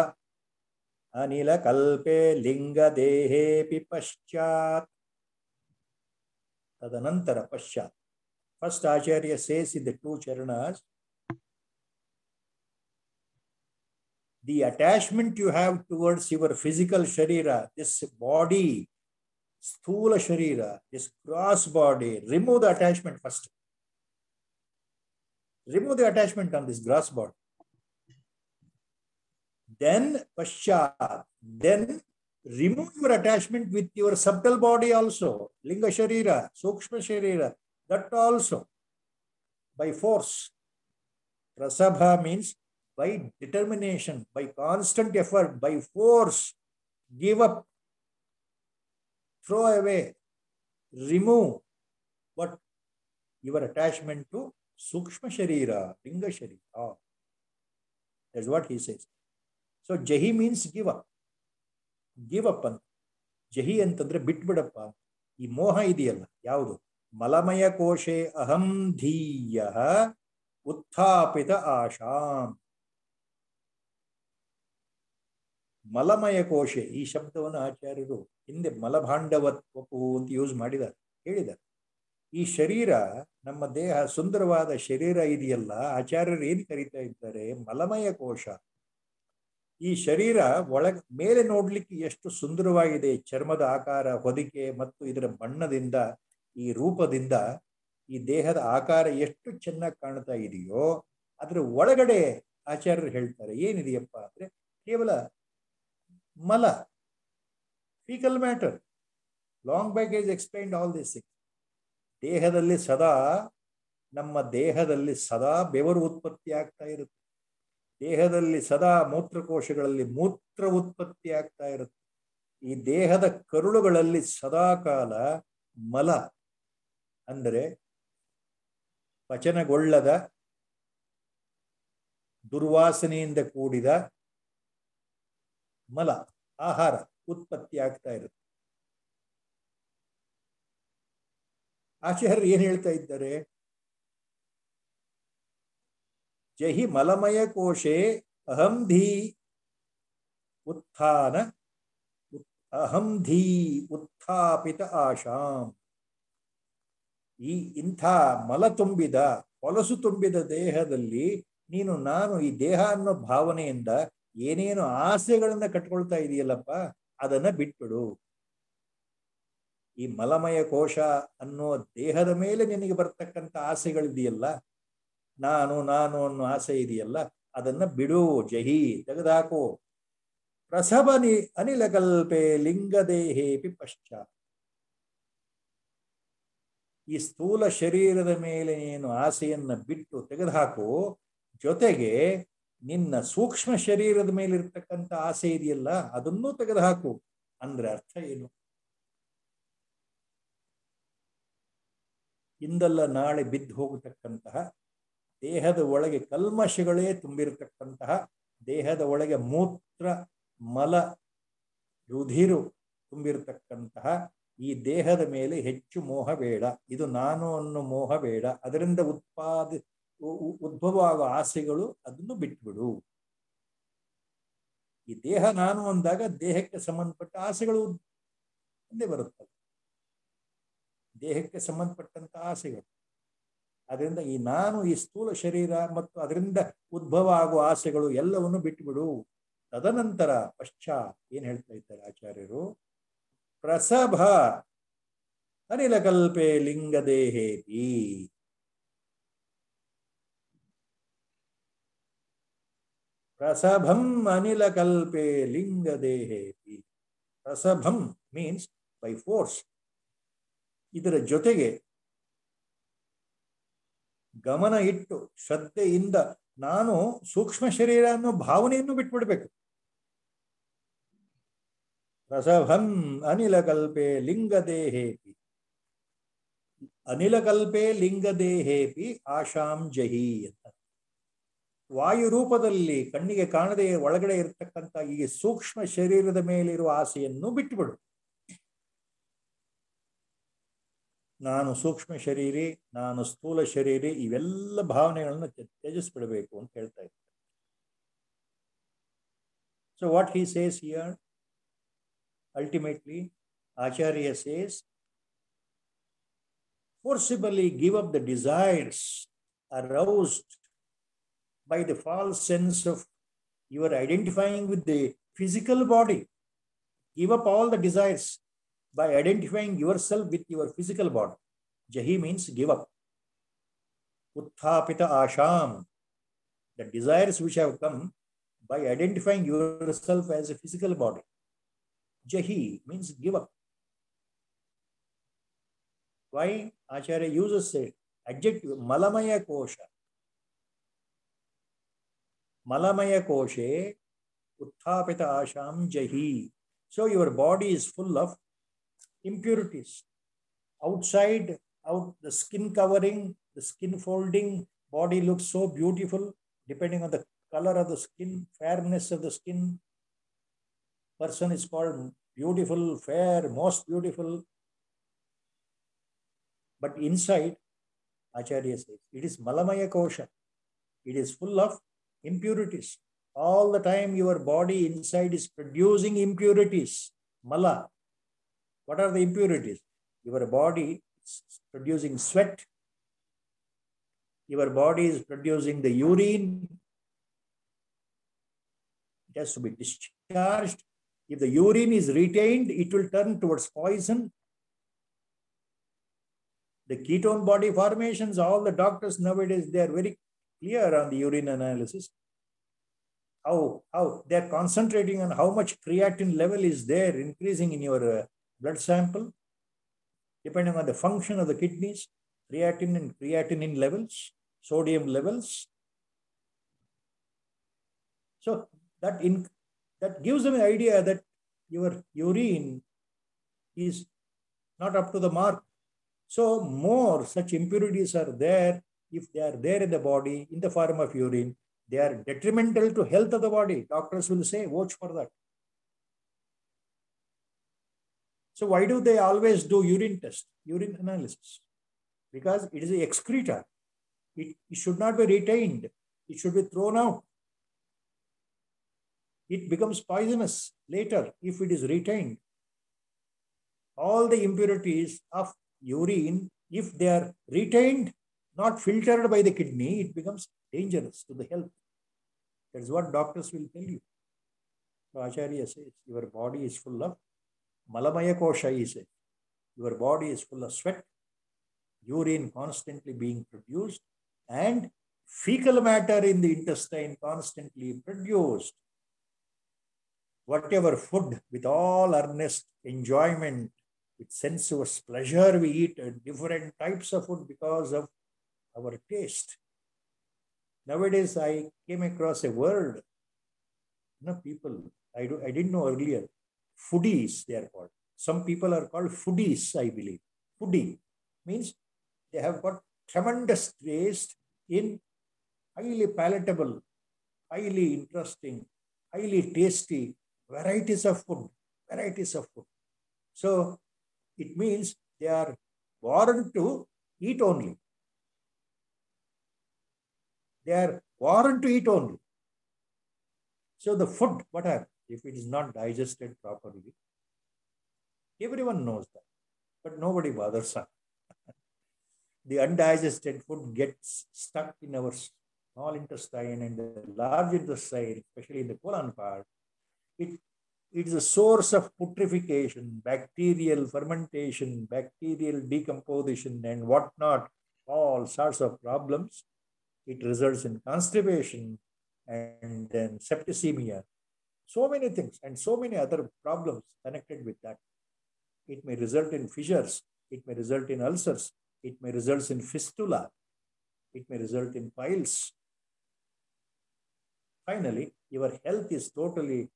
S2: अनिल कल्पे लिंग देहेपि पश्चात्. तदनंतर पश्चात्. First Acharya says in the two charanas, the attachment you have towards your physical sharira, this body, sthula sharira, this gross body, remove the attachment first. Remove the attachment on this gross body. Then paschat, then remove your attachment with your subtle body also, linga sharira, sukshma sharira, that also by force. Prasabha means by determination, by constant effort, by force, give up, throw away, remove what your attachment to sukshma sharira, linga sharira. That's what he says. So jahi means give up. Give up ಅಂತ. ಜಹಿ ಅಂತಂದ್ರೆ ಬಿಟ್ಬಿಡಪ್ಪ. ಈ ಮೋಹ ಇದೆಯಲ್ಲ, ಯಾವುದು? ಮಲಮಯ ಕೋಶೆ ಅಹಂ ಧೀಯ ಉತ್ಥಾಪಿತ ಆಶಾಂ. ಮಲಮಯ ಕೋಶೆ, ಈ ಶಬ್ದವನ್ನು ಆಚಾರ್ಯರು ಹಿಂದೆ ಮಲಭಾಂಡವತ್ವಪು ಅಂತ ಯೂಸ್ ಮಾಡಿದ್ದಾರೆ, ಹೇಳಿದ್ದಾರೆ. ಈ ಶರೀರ, ನಮ್ಮ ದೇಹ, ಸುಂದರವಾದ ಶರೀರ ಇದೆಯಲ್ಲ, ಆಚಾರ್ಯರು ಏನು ಕರೀತಾ ಇದ್ದಾರೆ? ಮಲಮಯ ಕೋಶ. ಈ ಶರೀರ ಮೇಲೆ ನೋಡ್ಲಿಕ್ಕೆ ಎಷ್ಟು ಸುಂದರವಾಗಿದೆ, ಚರ್ಮದ ಆಕಾರ, ಹೊದಿಕೆ ಮತ್ತು ಇದರ ಬಣ್ಣದಿಂದ, ಈ ರೂಪದಿಂದ ಈ ದೇಹದ ಆಕಾರ ಎಷ್ಟು ಚೆನ್ನಾಗಿ ಕಾಣ್ತಾ ಇದೆಯೋ, ಅದರ ಒಳಗಡೆ ಆಚಾರ್ಯರು ಹೇಳ್ತಾರೆ ಏನಿದೆಯಪ್ಪ ಅಂದ್ರೆ ಕೇವಲ ಮಲ, faecal matter. Long back is explained all this things. ದೇಹದಲ್ಲಿ ಸದಾ, ನಮ್ಮ ದೇಹದಲ್ಲಿ ಸದಾ ಬೆವರು ಉತ್ಪತ್ತಿ ಆಗ್ತಾ ಇರುತ್ತೆ. ದೇಹದಲ್ಲಿ ಸದಾ ಮೂತ್ರಕೋಶಗಳಲ್ಲಿ ಮೂತ್ರ ಉತ್ಪತ್ತಿ ಆಗ್ತಾ ಇರುತ್ತೆ. ಈ ದೇಹದ ಕರುಳುಗಳಲ್ಲಿ ಸದಾಕಾಲ ಮಲ ಅಂದರೆ ಪಚನಗೊಳ್ಳದ, ದುರ್ವಾಸನೆಯಿಂದ ಕೂಡಿದ ಮಲ, ಆಹಾರ ಉತ್ಪತ್ತಿ ಆಗ್ತಾ ಇರುತ್ತೆ. ಆಚಾರ್ಯರು ಏನ್ ಹೇಳ್ತಾ ಇದ್ದಾರೆ? ಜಹಿ ಮಲಮಯ ಕೋಶೆ ಅಹಂ ಧೀ ಉತ್ಥಾನ ಅಹಂ ಧೀ ಉತ್ಥಾಪಿತ ಆಶಾಂ. ಈ ಇಂಥ ಮಲ ತುಂಬಿದ, ಹೊಲಸು ತುಂಬಿದ ದೇಹದಲ್ಲಿ ನೀನು, ನಾನು ಈ ದೇಹ ಅನ್ನೋ ಭಾವನೆಯಿಂದ ಏನೇನು ಆಸೆಗಳನ್ನ ಕಟ್ಕೊಳ್ತಾ ಇದೆಯಲ್ಲಪ್ಪ, ಅದನ್ನ ಬಿಟ್ಬಿಡು. ಈ ಮಲಮಯ ಕೋಶ ಅನ್ನೋ ದೇಹದ ಮೇಲೆ ನಿನಗೆ ಬರ್ತಕ್ಕಂಥ ಆಸೆಗಳಿದೆಯಲ್ಲ, ನಾನು ನಾನು ಅನ್ನೋ ಆಸೆ ಇದೆಯಲ್ಲ, ಅದನ್ನ ಬಿಡು, ಜಹಿ, ತೆಗೆದುಹಾಕು. ಪ್ರಸಭನಿ ಅನಿಲಕಲ್ಪೆ ಲಿಂಗದೇಹೇಪಿ ಪಶ್ಚಾತ್. ಈ ಸ್ಥೂಲ ಶರೀರದ ಮೇಲೆ ನೀನು ಆಸೆಯನ್ನ ಬಿಟ್ಟು ತೆಗೆದುಹಾಕು. ಜೊತೆಗೆ ನಿನ್ನ ಸೂಕ್ಷ್ಮ ಶರೀರದ ಮೇಲೆ ಇರ್ತಕ್ಕಂಥ ಆಸೆ ಇದೆಯಲ್ಲ, ಅದನ್ನೂ ತೆಗೆದುಹಾಕು. ಅಂದ್ರೆ ಅರ್ಥ ಏನು? ಇಂದಲ್ಲ ನಾಳೆ ಬಿದ್ದು ಹೋಗತಕ್ಕಂತಹ, ದೇಹದ ಒಳಗೆ ಕಲ್ಮಶಗಳೇ ತುಂಬಿರತಕ್ಕಂತಹ, ದೇಹದ ಒಳಗೆ ಮೂತ್ರ, ಮಲ, ರುಧಿರು ತುಂಬಿರತಕ್ಕಂತಹ ಈ ದೇಹದ ಮೇಲೆ ಹೆಚ್ಚು ಮೋಹ ಬೇಡ. ಇದು ನಾನು ಅನ್ನೋ ಮೋಹ ಬೇಡ. ಅದರಿಂದ ಉದ್ಭವ ಆಗೋ ಆಸೆಗಳು, ಅದನ್ನು ಬಿಟ್ಬಿಡು. ಈ ದೇಹ ನಾನು ಅಂದಾಗ ದೇಹಕ್ಕೆ ಸಂಬಂಧಪಟ್ಟ ಆಸೆಗಳು ಮುಂದೆ ಬರುತ್ತವೆ, ದೇಹಕ್ಕೆ ಸಂಬಂಧಪಟ್ಟಂತ ಆಸೆಗಳು. ಅದರಿಂದ ಈ ನಾನು, ಈ ಸ್ಥೂಲ ಶರೀರ ಮತ್ತು ಅದರಿಂದ ಉದ್ಭವ ಆಗುವ ಆಸೆಗಳು ಎಲ್ಲವನ್ನು ಬಿಟ್ಟುಬಿಡು. ತದನಂತರ ಪಶ್ಚಾತ್ ಏನ್ ಹೇಳ್ತಾ ಇದ್ದಾರೆ ಆಚಾರ್ಯರು? ಪ್ರಸಭ ಅನಿಲಕಲ್ಪೆ ಲಿಂಗದೇಹೇತಿ. ಪ್ರಸಭಂ ಅನಿಲಕಲ್ಪೆ ಲಿಂಗದೇಹೇತಿ. ಪ್ರಸಭಂ ಮೀನ್ಸ್ ಬೈ ಫೋರ್ಸ್. ಇದರ ಜೊತೆಗೆ ಗಮನ ಇಟ್ಟು ಶ್ರದ್ಧೆಯಿಂದ ನಾನು ಸೂಕ್ಷ್ಮ ಶರೀರ ಅನ್ನೋ ಭಾವನೆಯನ್ನು ಬಿಟ್ಬಿಡ್ಬೇಕು. ಪ್ರಸಭಂ ಅನಿಲಕಲ್ಪೆ ಲಿಂಗದೇಹೇಪಿ. ಅನಿಲಕಲ್ಪೆ ಲಿಂಗದೇಹೇಪಿ ಆಶಾಂ ಜಹಿ ಅಂತ. ವಾಯು ರೂಪದಲ್ಲಿ ಕಣ್ಣಿಗೆ ಕಾಣದೆ ಒಳಗಡೆ ಇರತಕ್ಕಂಥ ಈ ಸೂಕ್ಷ್ಮ ಶರೀರದ ಮೇಲಿರುವ ಆಸೆಯನ್ನು ಬಿಟ್ಟುಬಿಡು. ನಾನು ಸೂಕ್ಷ್ಮ ಶರೀರಿ, ನಾನು ಸ್ಥೂಲ ಶರೀರಿ, ಇವೆಲ್ಲ ಭಾವನೆಗಳನ್ನು ತ್ಯಜಿಸ್ಬಿಡಬೇಕು ಅಂತ ಹೇಳ್ತಾ ಇದ್ದಾರೆ. So what he says here, ultimately Acharya says, forcibly give up the desires aroused by the false sense of your identifying with the physical body. Give up all the desires by identifying yourself with your physical body. Jahi means give up. Utthapita asham, the desires which have come by identifying yourself as a physical body. Jahi means give up. Why? Acharya uses a adjective, malamaya kosha. Malamaya koshe utthapita asham jahi. So your body is full of impurities. Outside, the skin covering, the skin folding, body looks so beautiful depending on the color of the skin, fairness of the skin. Person is called beautiful, fair, most beautiful. But inside, Acharya says, it is malamaya kosha. It is full of impurities. All the time your body inside is producing impurities. Mala. What are the impurities? Your body is producing sweat. Your body is producing the urine. It has to be discharged. If the urine is retained, it will turn towards poison. The ketone body formations, all the doctors nowadays, they are very clear on the urine analysis. How they are concentrating on how much creatinine level is there increasing in your blood sample, depending on the function of the kidneys, creatinine and creatinine levels, sodium levels. So that gives them an idea that your urine is not up to the mark. So more such impurities are there. If they are there in the body in the form of urine, they are detrimental to health of the body. Doctors will say, watch for that. So why do they always do urine test, urine analysis? Because it is an excreta. It should not be retained. It should be thrown out. It becomes poisonous later if it is retained. All the impurities of urine, if they are retained, not filtered by the kidney, it becomes dangerous to the health. That is what doctors will tell you. So Acharya says, your body is full of malamaya kosha, he said. Your body is full of sweat, urine constantly being produced, and fecal matter in the intestine constantly produced. Whatever food, with all earnest enjoyment, with sensuous pleasure, we eat different types of food because of our taste. Nowadays, I came across a word, people, I didn't know earlier, foodies, they are called. Some people are called foodies, I believe. Foodie means they have got tremendous taste in highly palatable, highly interesting, highly tasty varieties of food, varieties of food. So it means they are born to eat only. They are born to eat only. So the food, what happens? If it is not digested properly, everyone knows that, but nobody bothers on. The undigested food gets stuck in our small intestine and the large intestine, especially in the colon part. It is a source of putrefaction, bacterial fermentation, bacterial decomposition, and whatnot, all sorts of problems. It results in constipation and then septicemia. So many things and so many other problems connected with that. It may result in fissures. It may result in ulcers. It may result in fistula. It may result in piles. Finally, your health is totally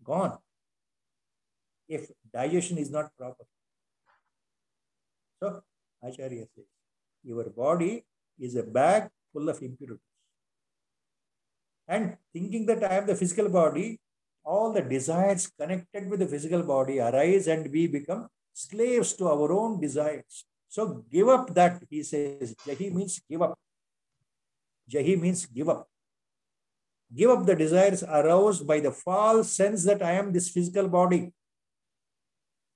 S2: gone if digestion is not proper. So, Acharya says, your body is a bag full of impurities. And thinking that I am the physical body, all the desires connected with the physical body arise and we become slaves to our own desires. So give up that, he says. Jahi means give up. Jahi means give up. Give up the desires aroused by the false sense that I am this physical body.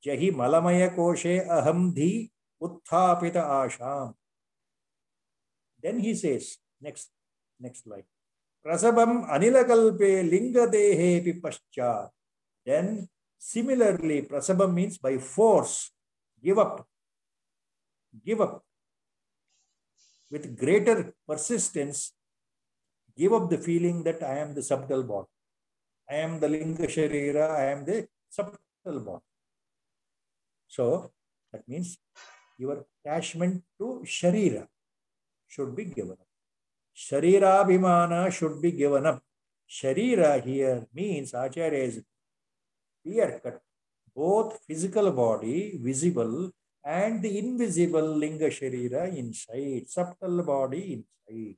S2: Jahi malamaya koshe aham dhi utthapita asham. Then he says, next line. Prasabam anilakalpe linga dehe paschat. Then similarly, prasabam means by force. Give up. Give up. With greater persistence, give up the feeling that I am the subtle body. I am the linga sharira, I am the subtle body. So that means your attachment to sharira should be given up. Sharira bhimana should be given up. Sharira here means, Acharya is clear cut. Both physical body, visible, and the invisible linga sharira inside, subtle body inside.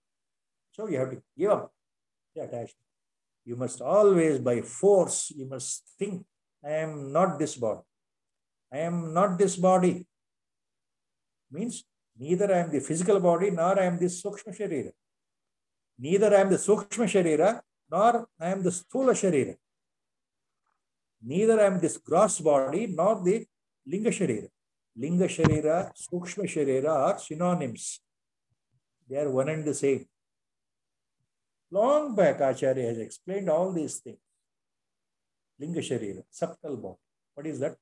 S2: So you have to give up the attachment. You must always, by force, you must think, I am not this body. I am not this body. Means neither I am the physical body nor I am this sukshma sharira. Neither I am the sukshma sharira nor I am the sthula sharira. Neither I am this gross body nor the linga sharira. Linga sharira, sukshma sharira are synonyms. They are one and the same. Long back, Acharya has explained all these things. Linga sharira, subtle body. What is that?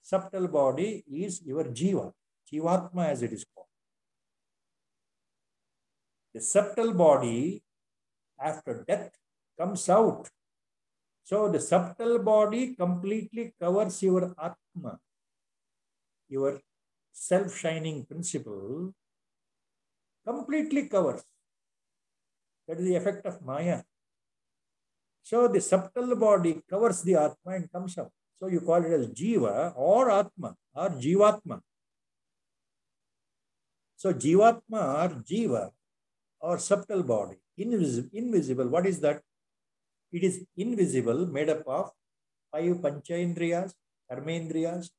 S2: Subtle body is your jiva, jivatma as it is called. The subtle body after death comes out. So the subtle body completely covers your atma, your self-shining principle, completely covers. That is the effect of maya. So the subtle body covers the atma and comes out. So you call it as jiva or atma or jivatma. So jivatma or jiva or subtle body, invisible. What is that? It is invisible, made up of 5 panchendriyas, karmendriyas,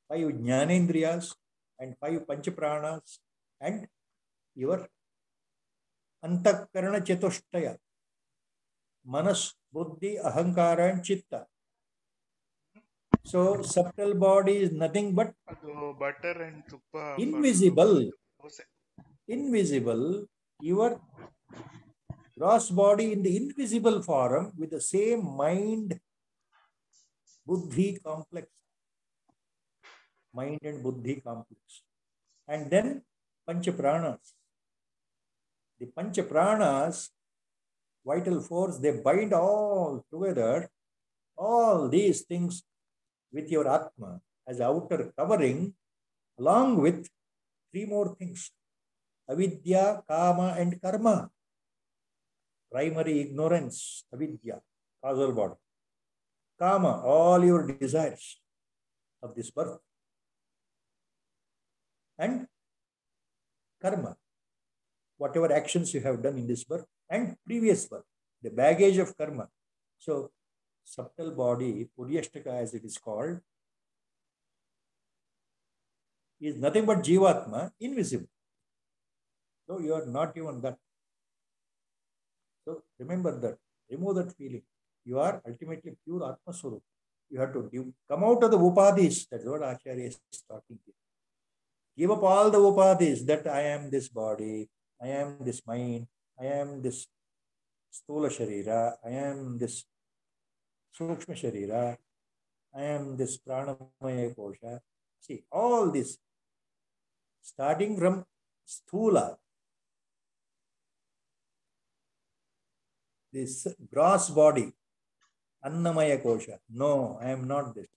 S2: 5 jnanendriyas, and 5 panchapranas, and your antakarana chatushtaya, manas, buddhi, ahankara, and chitta. So subtle body is nothing but
S1: butter and tuppa.
S2: invisible. Invisible, your gross body in the invisible form with the same mind, buddhi complex. Mind and buddhi complex. And then pancha pranas. The Pancha Pranas, vital force, they bind all together, all these things with your Atma as outer covering, along with three more things: avidya, kama, and karma. Primary ignorance, avidya, causal body. Kama, all your desires of this birth. And karma, whatever actions you have done in this birth and previous birth, the baggage of karma. So, subtle body, Puryashtaka as it is called, is nothing but Jivatma, invisible. So, you are not even that. So, remember that. Remove that feeling. You are ultimately pure Atma Swarup. You have to come out of the upadhis. That's what Acharya is talking here. Give up all the upadhis that I am this body, I am this mind, I am this stula sharira, I am this sukshma sharira, I am this pranamaya kosha. See, all this, starting from sthula, this gross body, annamaya kosha, no, I am not this.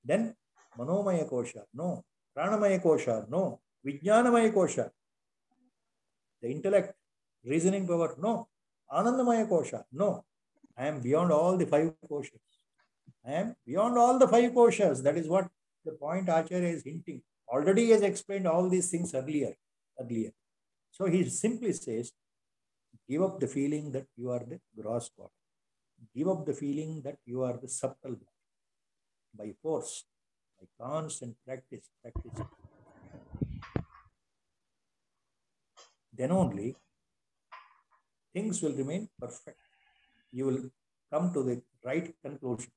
S2: Then manomaya kosha, no. Pranamaya kosha, no. Vijnanamaya kosha, the intellect, reasoning power, no. Anandamaya kosha, no. I am beyond all the five koshas. I am beyond all the five koshas. That is what the point Acharya is hinting. Already he has explained all these things earlier. So he simply says, give up the feeling that you are the gross body. Give up the feeling that you are the subtle body. By force, by constant practice. Then only things will remain perfect. You will come to the right conclusion.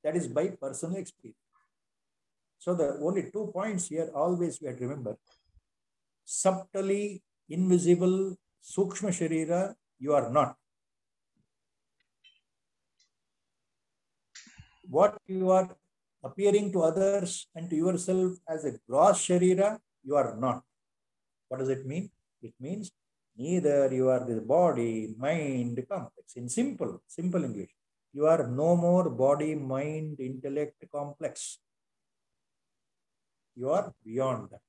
S2: That is by personal experience. So the only 2 points here always we have to remember. Subtly invisible sukshma sharira, you are not. What you are appearing to others and to yourself as a gross sharira, you are not. What does it mean? It means neither you are the body, mind, complex. In simple English, you are no more body, mind, intellect, complex. You are beyond that.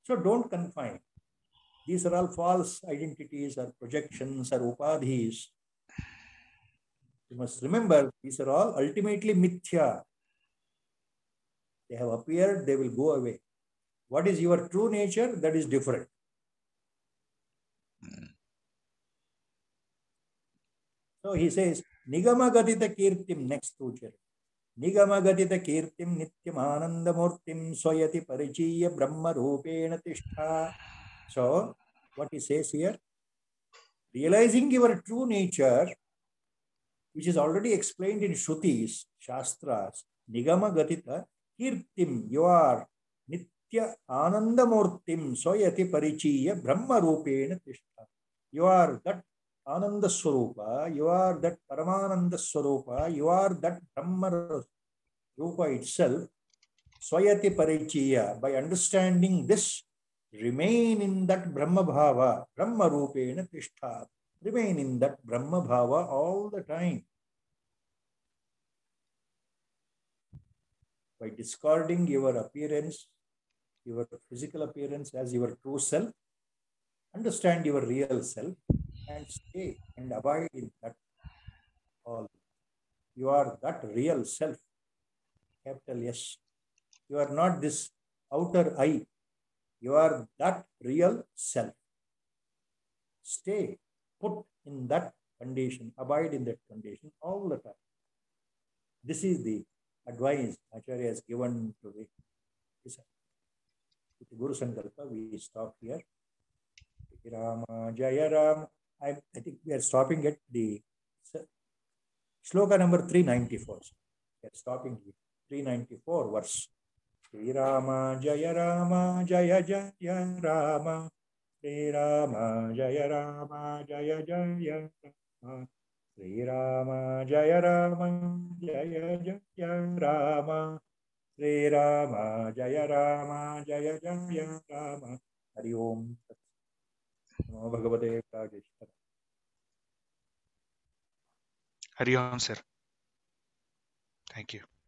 S2: So don't confine. These are all false identities or projections or upadhis. You must remember, these are all ultimately mithya. They have appeared, they will go away. What is your true nature? That is different. So he says, Nigama Gatita Kirtim, next two chapters. Nigama Gatita Kirtim Nityam Anandamurtim Swayati Parichiya Brahma Rupena Tishtha. So, what he says here, realizing your true nature, which is already explained in Shrutis, Shastras, Nigama Gatita Kirtim, you are Nitya Anandamurtim Swayati Parichiya Brahma Rupena Tishtha. You are that Ananda Swarupa, you are that Paramananda Swarupa, you are that Brahma Rupa itself, Swayati Parichiya. By understanding this, remain in that Brahma Bhava, Brahma Rupena Tishtha. Remain in that Brahma Bhava all the time. By discarding your appearance, your physical appearance as your true self, understand your real self and stay and abide in that all. You are that real self, capital S. You are not this outer I. You are that real self. Stay put in that condition, abide in that condition all the time. This is the advice Acharya has given to the Guru Sankalpa. We stop here. Rama Jaya Ram. I think we are stopping at the shloka number 394. We are stopping here. 394 verse. Sri Rama Jaya Rama Jaya Jaya Rama. Sri Rama Jaya Rama Jaya Jaya Rama. Sri Rama Jaya Rama Jaya Jaya Rama. Sri Rama Jaya Rama Jaya Jaya Rama. Hari Om. ನಮೋ ಭಗವತೆ ಪ್ರಾಗೇಶ್ವರ.
S1: Hari Om, sir. Thank you.